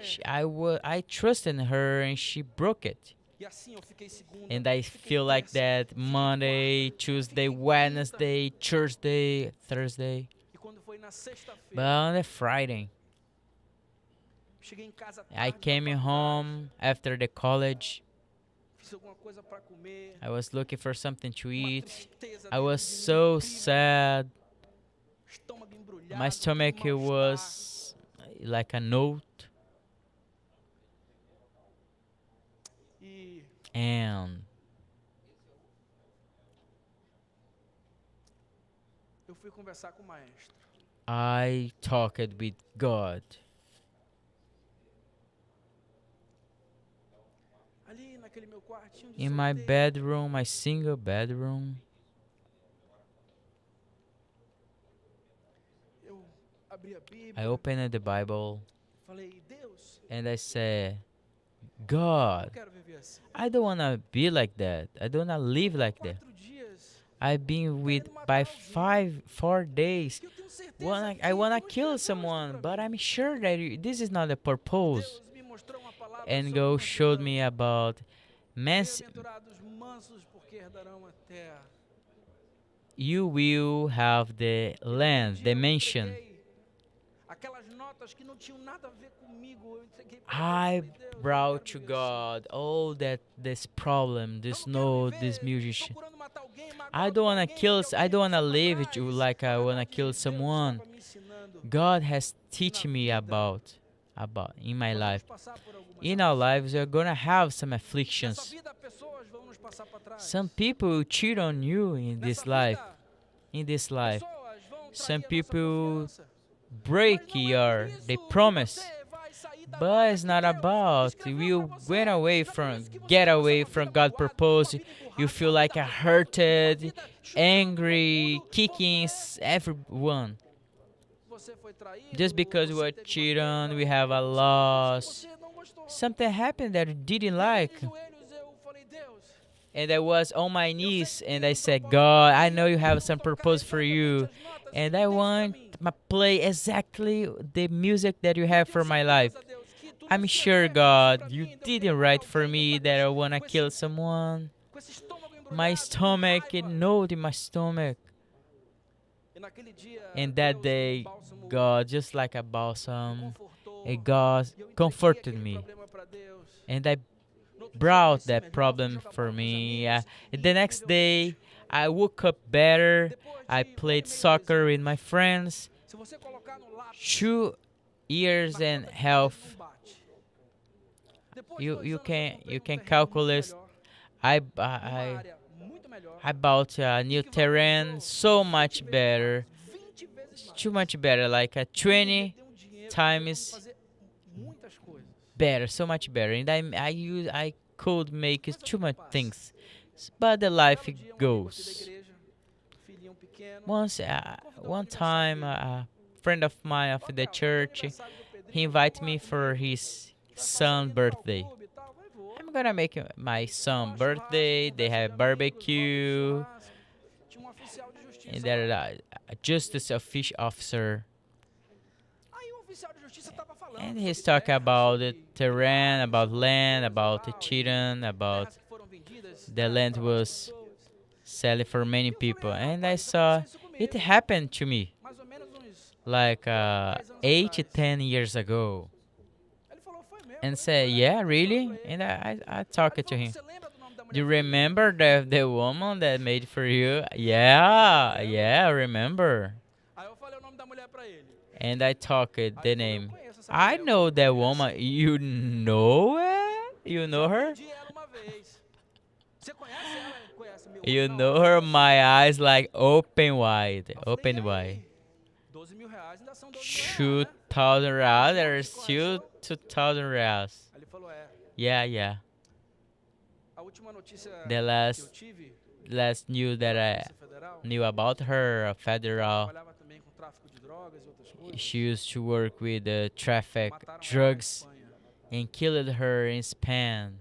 I trusted in her and she broke it. E assim eu fiquei segunda, And I fiquei feel like terça, that fiquei Monday, quarta, Tuesday, fiquei quinta. Wednesday, Thursday, Thursday. E quando foi na But sexta-feira, on the Friday, cheguei em casa I tarde da came faculdade, home after the college. fiz alguma coisa para comer, I was looking for something to uma eat. tristeza I dentro was de mim, so incrível, sad. estômago embrulhado, My stomach aquele mal-estar. was like a note. E And eu fui conversar com o maestro. I talked with God. Ali naquele meu quartinho de In my solteiro, bedroom, my single bedroom, eu abri a I Bíblia, opened the Bible falei, Deus, and I said, eu God, quero viver assim. I don't want to be like that. I don't want to live like that. 4 dias, I've been with by 4 days. que eu tenho certeza I wanna que não kill é propósito someone, pra but mim. I'm sure that this is not the purpose. Deus me mostrou uma palavra And sobre God showed mansidão. me about Bem-aventurados mansos, porque herdarão a terra. you will have the land, Um dia the eu mansion. entreguei aquelas notas que não tinham nada a ver comigo, eu entreguei pra Deus, I falei, Deus, eu não brought quero to viver assim. God all this problem, this Eu não quero note, this viver musician. procurando matar alguém, magoar I don't wanna alguém, kill. porque I alguém don't wanna passou pra live it trás. like I Na wanna verdade, kill Deus someone. estava me ensinando. God has teaching me about in my Nós life. vamos passar por algumas In our aflições. lives, we're gonna have some Nessa afflictions. vida, pessoas vão nos passar para trás. Some people will cheat on you in Nessa this life. vida, In this life, pessoas vão trair some a nossa people confiança. break Mas não é por your isso they que promise. você vai sair da But vaga it's que not Deus about escreveu you pra você. went away Não é por from isso que você get vai passar away uma from vida God magoado, purpose. uma vida emburrada, You feel uma like vida a brava, uma hurted, vida chutando angry, todo mundo, kicking porque everyone. você foi traído, Just because we você were teve uma cheated on, perda, we have a aconteceu loss. coisa que você não gostou. Something happened that you didn't E like. de joelhos eu falei, Deus, And I was on my knees and I said, God, I know you have some purpose for you. And I want to play exactly the music that you have for my life. I'm sure, God, you didn't write for me that I want to kill someone. My stomach, it gnawed in my stomach. And that day, God, just like a balsam, God comforted me. And I brought that problem for me. The next day, I woke up better. I played soccer with my friends. 2 years and half. You can calculate. I bought a new terrain, so much better, too much better, like a 20 times better, so much better. And I could make too much things, but the life goes. One time, a friend of mine of the church, he invited me for his son's birthday. I'm gonna make my son birthday. They have barbecue, and they're a justice officer. And he's talking about the terrain, about land, about the children, about terras que foram vendidas the land para várias was pessoas. selling for many people. And I Rapaz, saw aconteceu isso it comigo. happened to me Mais ou menos uns like 10 anos 8 to atrás. 10 years ago. Ele falou, foi mesmo. And Eu falei, said, "Foi." yeah, Eu falei really? pra ele. And I Aí ele talked to falou, him. você lembra do nome da mulher Do you que foi remember the woman that made for you? Yeah, yeah, I remember. Aí eu falei o nome da mulher pra ele. And I talked the falou, name. "Eu conheço essa I mulher." know Eu that falei, woman. You know it? You know "Já her? vendi ela uma vez." Você conhece ela? Conhece meu You Não, know ela her? conhece. My eyes like open wide, Eu falei, open "E wide. aí? 12 mil reais ainda são 12 mil reais, né? 2,000 reais. There's Com still correção. 2,000 reais. Aí ele falou, Yeah, yeah. a última notícia The que eu last tive, last news that I Polícia Federal, knew about her, federal. trabalhava também com tráfico de drogas e outras coisas. She used to work with the traffic Mataram ela na drugs Espanha. and killed her in Spain.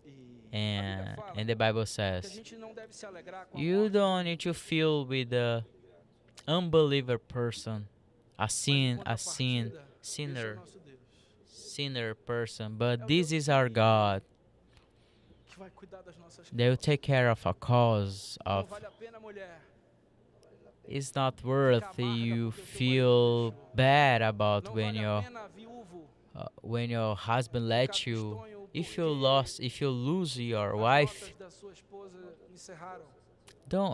E a Bíblia fala And the Bible que a says gente não deve se alegrar com a you morte don't need to feel with the unbeliever person, a mas sin, em a sin, contrapartida, esse é o sinner, nosso Deus, sinner person. But this is our God. que vai cuidar das nossas They will causas. take care of a cause Não of. vale a pena, mulher, It's not worth you feel bad about não when vale a your pena, viúvo, when your husband let you. If you lose your as wife, notas da sua esposa encerraram.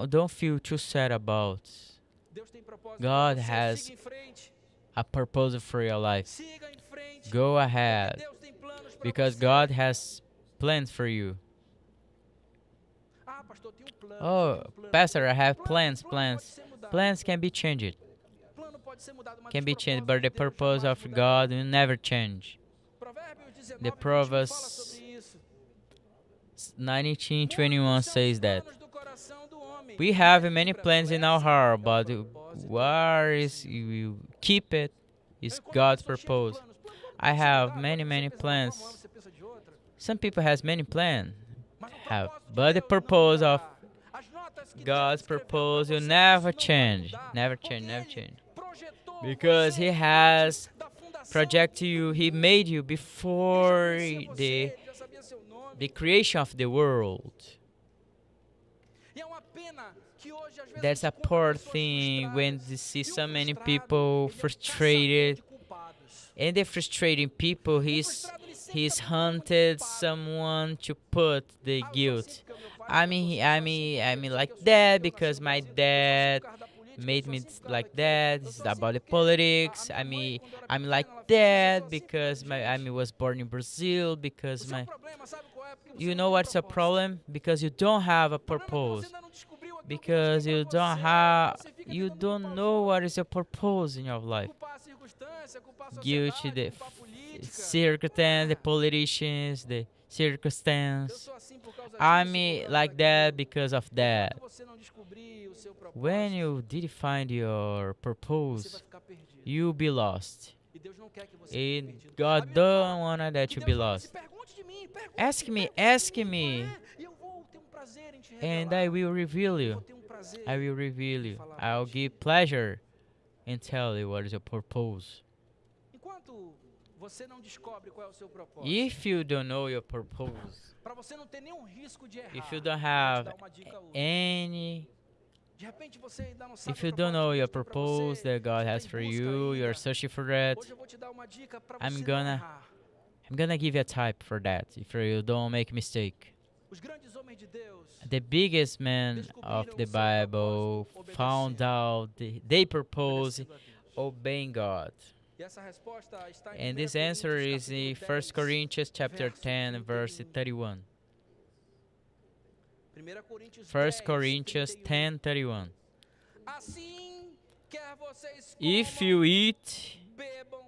don't feel too sad about. Deus tem propósito God pra você. has Siga em frente. a purpose for your life. Siga em frente. Go Porque ahead, Deus tem planos pra because você. God has plans for you. Ah, pastor, tem plano. Oh, você tem plano. Pastor, I have Plano plans. pode Plans. ser mudado. Plans can be changed. Plano pode ser mudado, mas Can os be changed, propósitos but the de Deus purpose jamais of mudarão. God will never change. Provérbios 19, The 21 Proverbs fala sobre isso. 19:21 Muitos são os says that planos do coração do homem, we have mas many o plans in our prevalece heart, é o but propósito where do is Senhor. you keep it is Aí, quando a God's pessoa é cheia de purpose. planos, plano I pode ser have mudado, many você many pensa de uma forma, plans. você pensa de outra. Some people has many plans, Mas o have, propósito de but the Deus não purpose of mudará. As notas que Deus God's escreveu pra purpose will você, never isso não vai change, mudar, never porque change, never Ele change. projetou Because você He antes has da fundação project do you, He mundo. made you Ele já before conhecia você, the Ele já sabia seu nome. the creation of the world. E é uma pena que hoje, às vezes, That's a a gente encontra poor pessoas thing when frustradas. you see E o so many frustrado, people ele é um frustrated. caçador de culpados. And the frustrating people, O he's frustrado, ele sempre he's tá procurando um hunted culpado. someone to put the Ah, eu sou assim guilt. porque o meu pai I me mean, botou, I eu sou mean, assim I porque mean eu like sou assim that porque eu because nasci no my Brasil, eu sou assim dad por causa da política, made eu sou me assim por causa like daquilo, that. eu This is sou assim about the porque politics. a I minha mean, mãe, quando eu era I'm pequena, like ela fez isso, eu that sou assim porque because my I gente, was born in Brazil o because seu my. problema, sabe qual é? Porque você You não know tem what's the propósito. problem? Because you don't have a O problema é que você purpose. ainda não descobriu aquilo que Deus Because tem you pra don't você, have, você fica you tentando don't culpar os know what outros. is your purpose in your life. Culpar a circunstância, culpar a Guilty sociedade, the culpar a política. circumstance, the É, politicians, the eu circumstance. sou assim por causa I'm disso, por causa like daquilo. that because of that. Enquanto você não descobrir o seu When propósito, you did find your você vai purpose, ficar perdido. you'll be lost. E Deus não quer que você fique And perdido. A God Bíblia don't fala wanna that que you Deus be fala assim, lost. pergunte de mim, Ask me, pergunte ask de mim, me, e eu vou ter um prazer em te and revelar. I will reveal Eu you. vou ter um prazer I will reveal em you. falar I'll pra give ti. pleasure and tell you what is your purpose. Enquanto você não descobre qual é o seu propósito, If you don't know your purpose, para você não ter nenhum risco de errar, if you don't eu vou te have dar uma dica hoje. any, De repente você ainda não sabe if o you don't propósito know que your Deus tem pra purpose você, that God você has tá em for busca you, you're ainda. searching for that, Hoje eu vou te dar uma dica para I'm você não gonna- errar. I'm gonna give you a type for that if you don't make mistake. Os grandes homens de Deus The biggest men of the Bible found out their purpose obedecendo a Deus. obeying God. E essa resposta está em And 1 this answer is in Coríntios, 1 Corinthians chapter verso 10 verse 31. 31. 1 Coríntios 1 10, Corinthians 31. 10:31. Assim, quer vocês If comam, you eat, bebam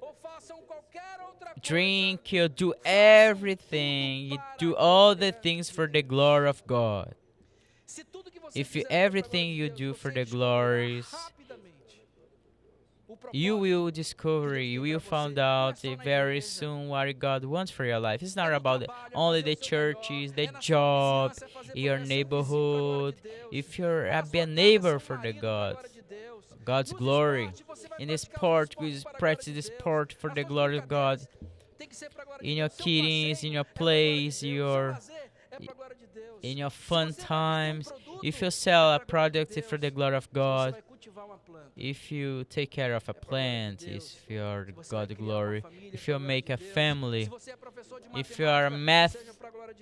ou façam qualquer outra coisa, drink, you do everything, you do all the things for the glory of God. se tudo que você If you fizer for a glória everything de you Deus, do você for the descobrirá glories, rapidamente o you propósito will discover, que Deus you tem will pra você. find Não é out só na very igreja. soon what God wants for your life. It's É not no about trabalho, é only fazer the o seu melhor, churches, é the na sua job, vizinhança, é fazer your progressão vizinho pra glória neighborhood. de Deus. If you're É na be a sua casa, neighbor ser um for the marido pra God, glória de Deus. God's glory. In the sport, we practice the sport for the glory of God. In your kiddings, in your plays, in your fun times, if you sell a product, it's for the glory of God. If you take care of a plant, it's for God's glory. If you make a family, if you are a math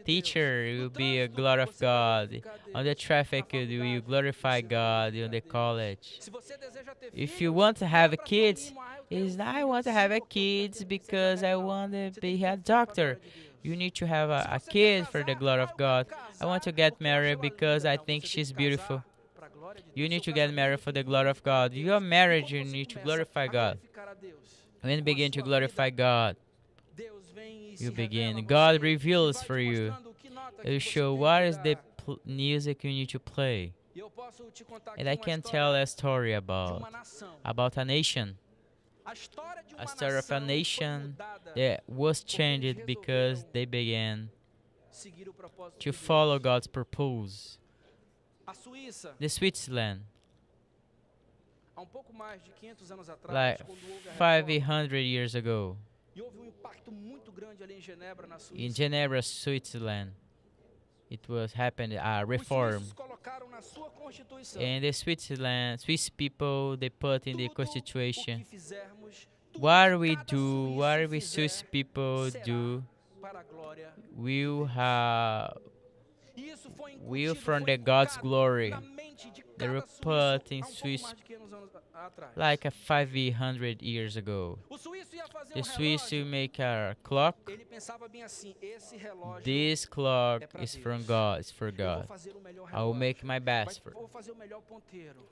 teacher, you will be a glory of God. On the traffic, you glorify God. In the college, if you want to have kids, is I want to have a kids because I want to be a doctor. You need to have a kid for the glory of God. I want to get married because I think she's beautiful. You need to get married for the glory of God. Your marriage, you need to glorify God. When you begin to glorify God, you begin. God reveals for you. You show what is the music you need to play. And I can tell a story about a nation. A story of a nation that was changed because they began to follow God's purpose. The Switzerland, like 500 years ago, in Geneva, Switzerland, it was happened a reform. And the Swiss people, they put in the constitution, what we do, what we Swiss people do, will from the God's glory. They were put in Swiss like 500 years ago. The Swiss will make a clock. This clock is from God. It's for God. I will make my best for.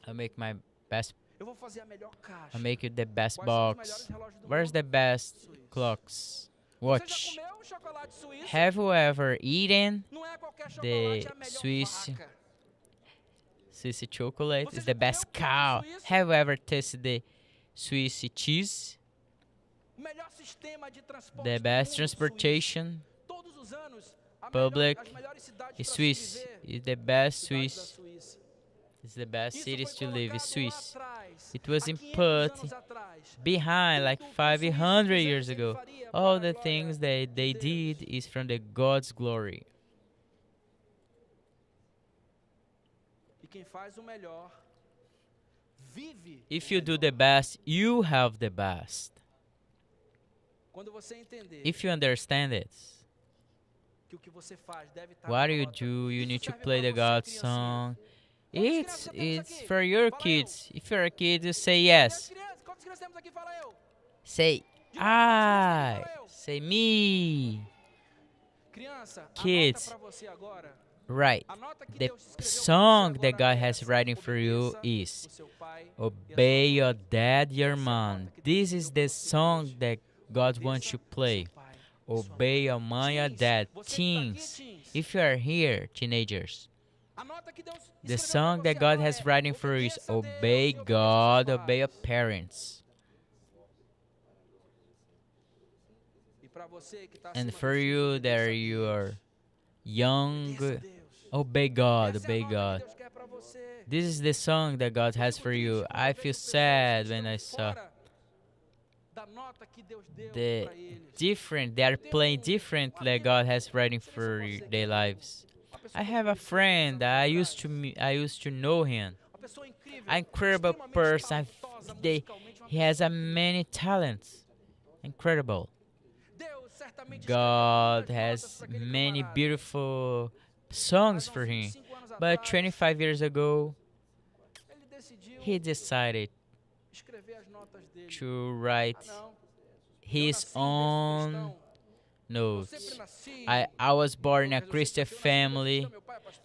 I'll make my best. I'll make it the best box. Where's the best clocks? Watch. Have you ever eaten the Swiss chocolate? It's the best cow. Have you ever tasted the Swiss cheese? The best transportation public is Swiss. Is the best Swiss. It's the best cities to live. Is Swiss. It was put behind like 500 years ago. All the things that they did is from the God's glory. If you do the best, you have the best. If you understand it, what you do, you need to play the God song. It's for your kids. If you're a kid, you say yes. Say I. Say me. Kids, right. The song that God has writing for you is Obey Your Dad, Your Mom. This is the song that God wants you to play. Obey your mom, your dad. Teens, if you are here, teenagers, the song that God has writing for you is Obey God, obey your parents. And for you that you are young, obey God, obey God. This is the song that God has for you. I feel sad when I saw they are playing different that God has writing for their lives. I have a friend. I used to know him. An incredible person. He has a many talents. Incredible. God has many beautiful songs for him. But 25 years ago, he decided to write his own notes. I was born in a Christian family.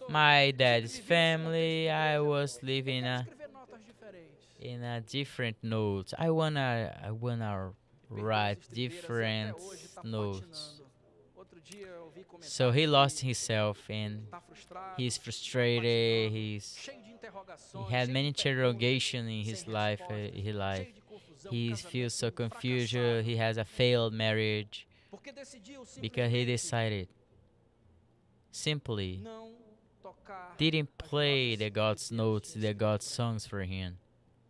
My dad's family. I was living in a different notes. I wanna write different notes. So he lost himself and he's frustrated. He had many interrogations in his life. He feels so confused. He has a failed marriage because he decided simply didn't play the God's notes, the God's songs for him.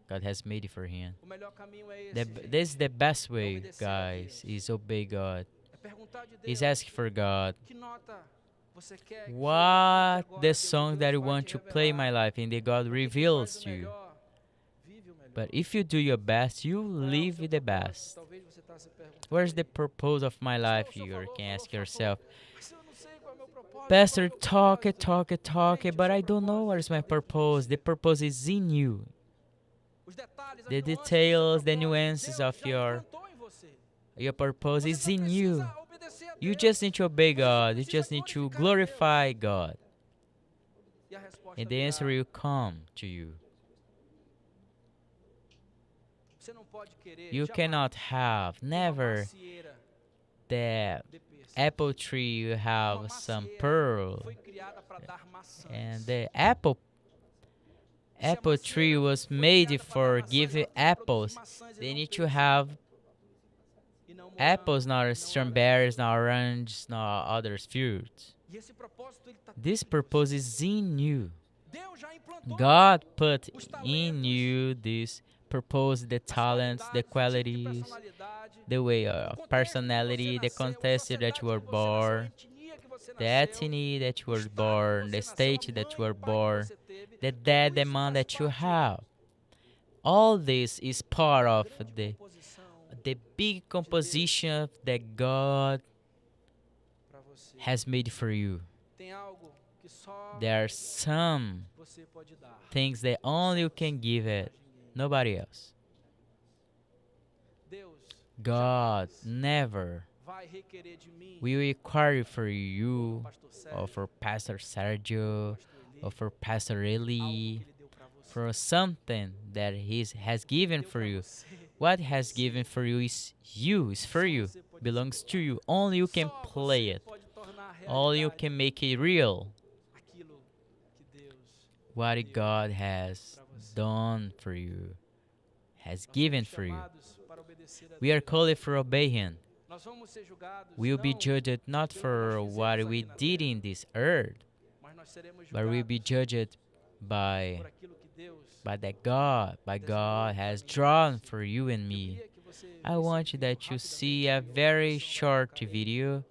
God has made for him. O melhor caminho é The, esse, gente. this is the best way, guys, is obey God. É perguntar de Is Deus, ask for God, que nota você quer que what agora the Deus song that you vai want te to play in my revelar? life, and then God Porque quem faz reveals o to you. melhor, vive o melhor. But if you do your best, you Qual é o live seu the propósito? best. Talvez você tá se perguntando Where's the aí. purpose of my Pastor, life? o senhor You falou, can ask falou. yourself. Mas eu não sei qual é o meu propósito, Pastor, qual é o meu talk it, propósito. talk it, talk Gente, it, o but seu I don't know propósito what is my está dentro de purpose. você. The purpose is in you. Os detalhes, as The nuances do seu details, the propósito, nuances Deus of já your implantou em você. purpose Você is só in you. precisa obedecer a You Deus. just need to obey Você só God. You precisa just need to glorificar a Deus. glorify God. E a resposta And the virá. answer will come to you. Você não pode querer You jamais cannot have, uma never, macieira the de pêssegos. apple tree you Uma have some macieira pearl. foi criada para dar maçãs. And the apple Se a apple tree macieira was foi made criada para for dar maçãs, giving ela tem que produzir apples. maçãs e They não need to pêssegos. have E não morango, apples, e not não strawberries, laranja. not oranges, not other fruits. E esse propósito, ele tá This dentro de purpose você. is in you. Deus já implantou God put os in talentos, you this purpose, the as talents, the qualidades, o tipo de qualities, personalidade, the way o of contexto personality, que the você nasceu, a context that sociedade you were que você nasceu, a born, etnia que você the nasceu, ethnicity that you o were estado que born, você the nasceu, a state that mãe you e were o pai que born, você teve, the tudo dad, the isso mom faz that you parte have. All this is part da of grande composição the big composition that God para você. has made for you. Tem algo que só There are some você pode dar. things that only you can give it, nobody else. Deus God jamais never vai requerer de mim, will require for ou you, do pastor Sérgio, or for Pastor Sergio, pastor Eli, or for Pastor algo Eli, que ele deu para você. for something that He has given Deu for pra you. você. What has given for you is you, is for you, belongs to you. Only you can Só play você it. pode tornar Only you realidade can make it real. aquilo que Deus What deu God has pra você. done for you, has Nós given somos for you. chamados para obedecer a We are Deus. called for obey Him. Nós vamos ser julgados We will be não judged not pelo que for nós what fizemos we aqui na did terra, in this earth, mas nós seremos but we'll be julgados judged by por aquilo que Deus by God has drawn for you and Eu me. queria que você I visse want um that vídeo you see rapidamente a aí, uma very projeção vai short colocar aí, video. que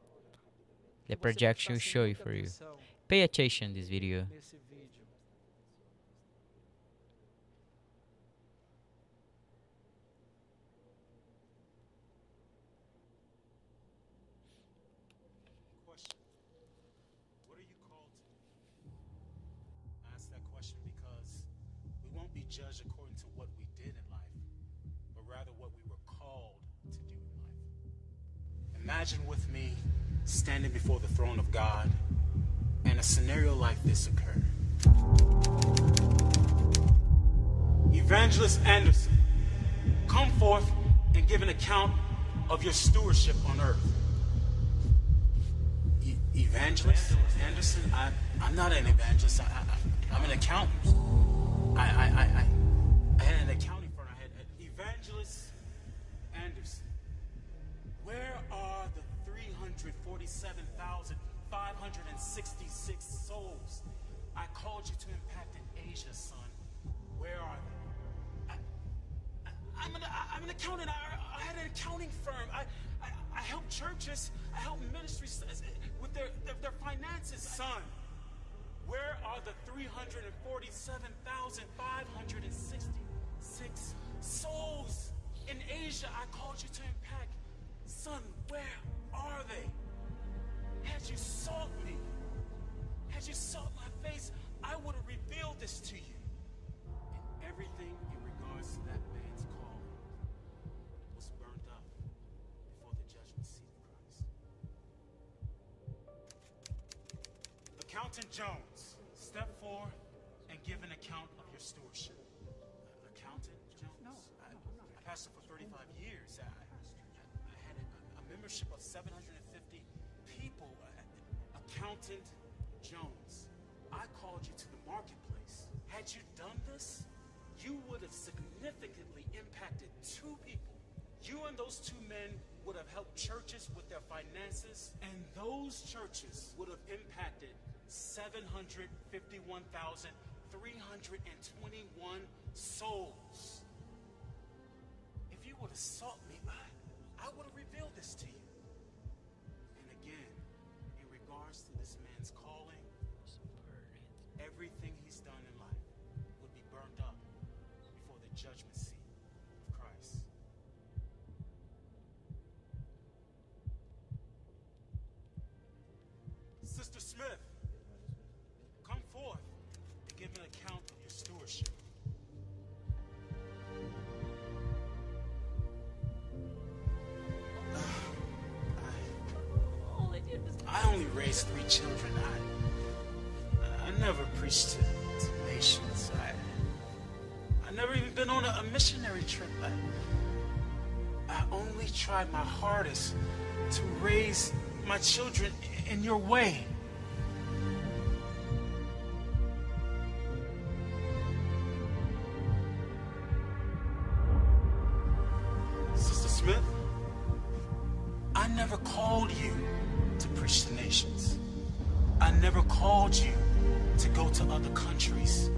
The você projection will prestasse show you muita for you. atenção Pay attention this video. nesse vídeo. Question. What are you called to do? I ask that question because we won't be judged according to what we did in life, but rather what we were called to do in life. Imagine with me standing before the throne of God and a scenario like this occurred. Evangelist Anderson, come forth and give an account of your stewardship on earth. Evangelist Anderson? I'm not an evangelist. I'm an accountant. I had an accounting firm. I had Evangelist Anderson. Where are the 347,566 souls I called you to impact in Asia, son? Where are they? I'm an accountant. I had an accounting firm. I help churches. I help ministries with their finances. Son, where are the 347,566 souls in Asia I called you to impact? Son, where are they? Had you sought me, had you sought my face, I would have revealed this to you. And everything in regards to that man's call was burned up before the judgment seat of Christ. Accountant Jones, step forward and give an account of your stewardship. Accountant Jones? No, I pastored for 35 years. I had a membership of 750 people. Accountant Jones, I called you to the marketplace. Had you done this, you would have significantly impacted two people. You and those two men would have helped churches with their finances, and those churches would have impacted 751,321 souls. would have sought me, I would have revealed this to you. And again, in regards to this man's calling, everything he's done in life would be burned up before the judgment seat of Christ. Sister Smith, come forth and give an account of your stewardship. I only raised 3 children. I never preached to nations. I never even been on a missionary trip. I only tried my hardest to raise my children in your way. Sister Smith, I never called you to preach to nations. I never called you to go to other countries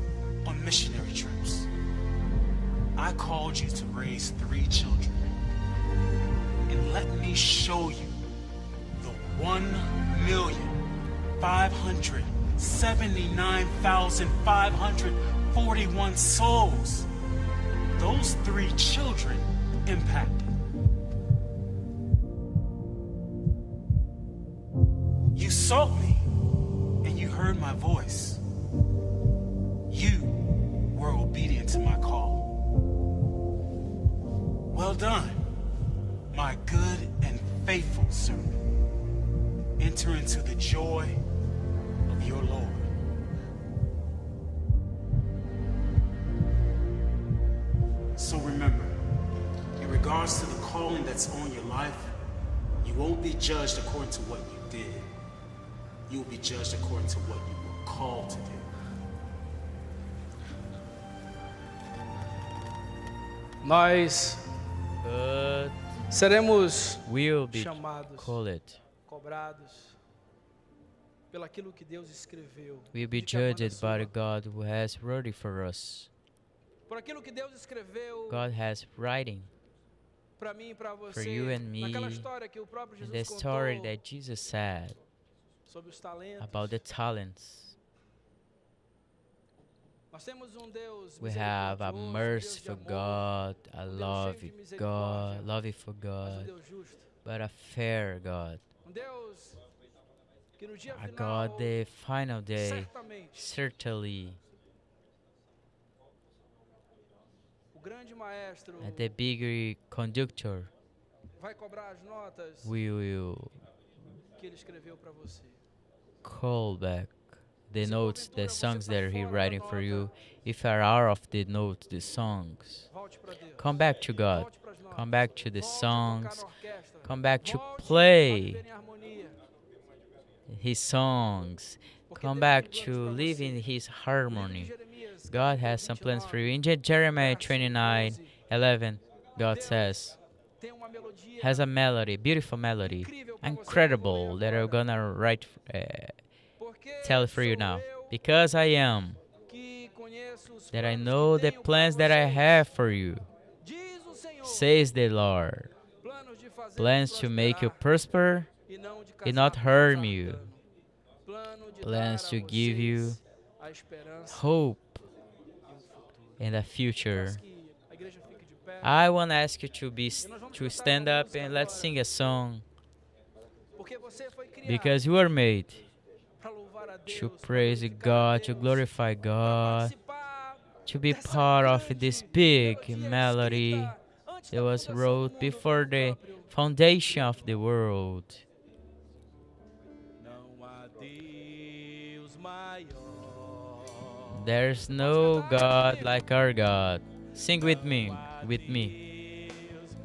on missionary trips. I called you to raise 3 children. And let me show you the 1,579,541 souls those 3 children impacted. You sought me and you heard my voice. You were obedient to my call. Well done, my good and faithful servant. Enter into the joy of your Lord. So remember, in regards to the calling that's on your life, you won't be judged according to what you did. You will be judged according to what you were called to do. Nós But seremos will be chamados, called. cobrados pelaquilo que Deus escreveu. We'll be de que a mão é judged by sua. the God who has ready for us. Por aquilo que Deus escreveu God has writing para mim e para você. for you and me. Naquela história que o próprio And Jesus the story contou that Jesus said sobre os talentos. about the talents. Nós temos Deus We have a misericordioso, Deus de merciful amor, God, a Deus cheio loving de misericórdia, God, loving for mas God, Deus justo. but a fair God. Deus que no dia A final, God, the final day, certamente, certainly, o grande maestro and the bigger conductor vai cobrar as notas will que ele escreveu para você. call back the Se notes, the porventura songs você tá that he fora da writing for nota, you. If you are out of the notes, the songs, Volte para Deus. come back to God. Volte pras notas. Come back to the Volte a tocar songs. na orquestra. Come back to Volte a play viver em harmonia. His songs. Porque Come Deus back tem planos to pra live você. in His No livro de harmony. Jeremias, God capítulo has some plans for 29, you. In Jeremiah verso 29:11, God Deus says, tem uma melodia has a melody, beautiful melody, incrível pra você incredible concluir that I'm agora. gonna write, Porque tell for you sou now. eu Because I am, que conheço os that I planos know que the tenho pra plans that I vocês. have for you, Diz o Senhor, says the Lord. planos de fazer Plans to make you prosper e não de and not causar harm you. dano. Plano de Plans dar a to give you vocês a esperança hope e futuro. and a future. Peço que a igreja fique de pé, I want to ask you to stand up and let's sing a song, porque você foi criado because you are made pra louvar a Deus, to pra praise glorificar a God, to Deus, glorify pra God, participar to be dessa part of grande this big melodia melody escrita antes that da was fundação do wrote mundo before pelo the próprio foundation of the world. Não há Deus maior. There's no God like our God. Sing with me, with me. Deus.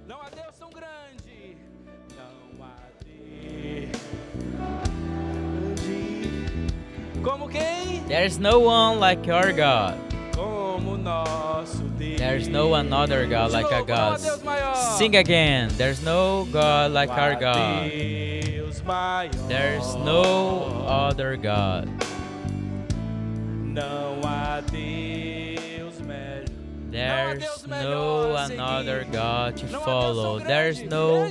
Não há Deus tão grande. Não há Deus como quem? There's no one like our God. Como nosso Deus. There's no another God like our De novo, não há God. Deus maior. Sing again. There's no God like Não há our God. Deus maior. There's no other God. Não há Deus melhor. There's no another God to follow. There's no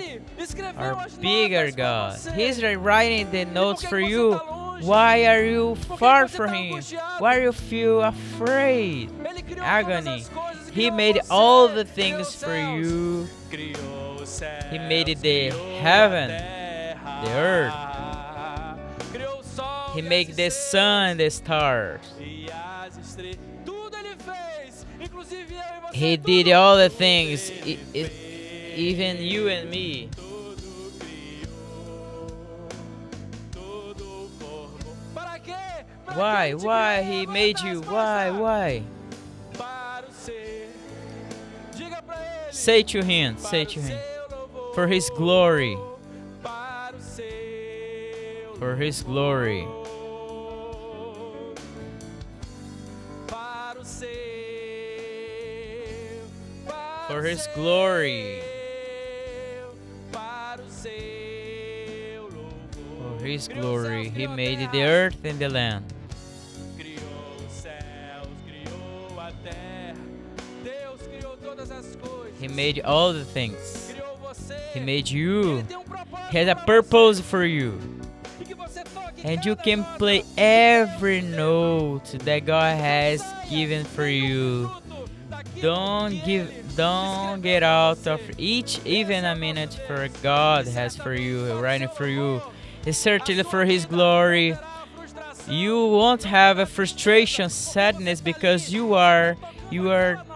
or bigger God. He's writing the notes for you. Why are you far from Him? Why you feel afraid? Agony. He made all the things for you. He made the heaven, the earth. He made the sun and the stars. He did all the things, even you and me. Why? Why He made you? Why? Say to Him, for His glory. For His glory. For His glory. For His glory. He made the earth and the land. He made all the things. He made you. He has a purpose for you. And you can play every note that God has given for you. Don't get out of even a minute for God has for you, writing for you. It's certainly for His glory. You won't have a frustration, sadness, because you are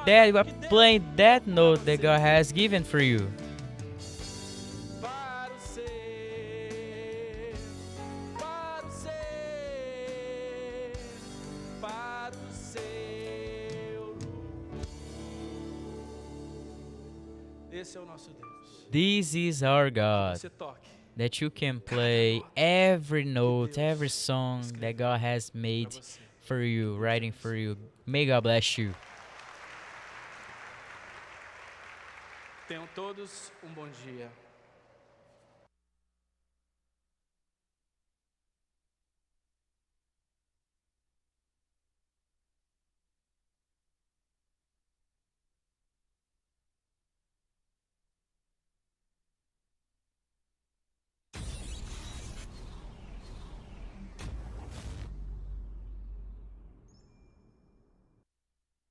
dead. You are playing that note that God has given for you. This is our God, that you can play every note, every song that God has made for you, writing for you. May God bless you. Tenham todos bom dia.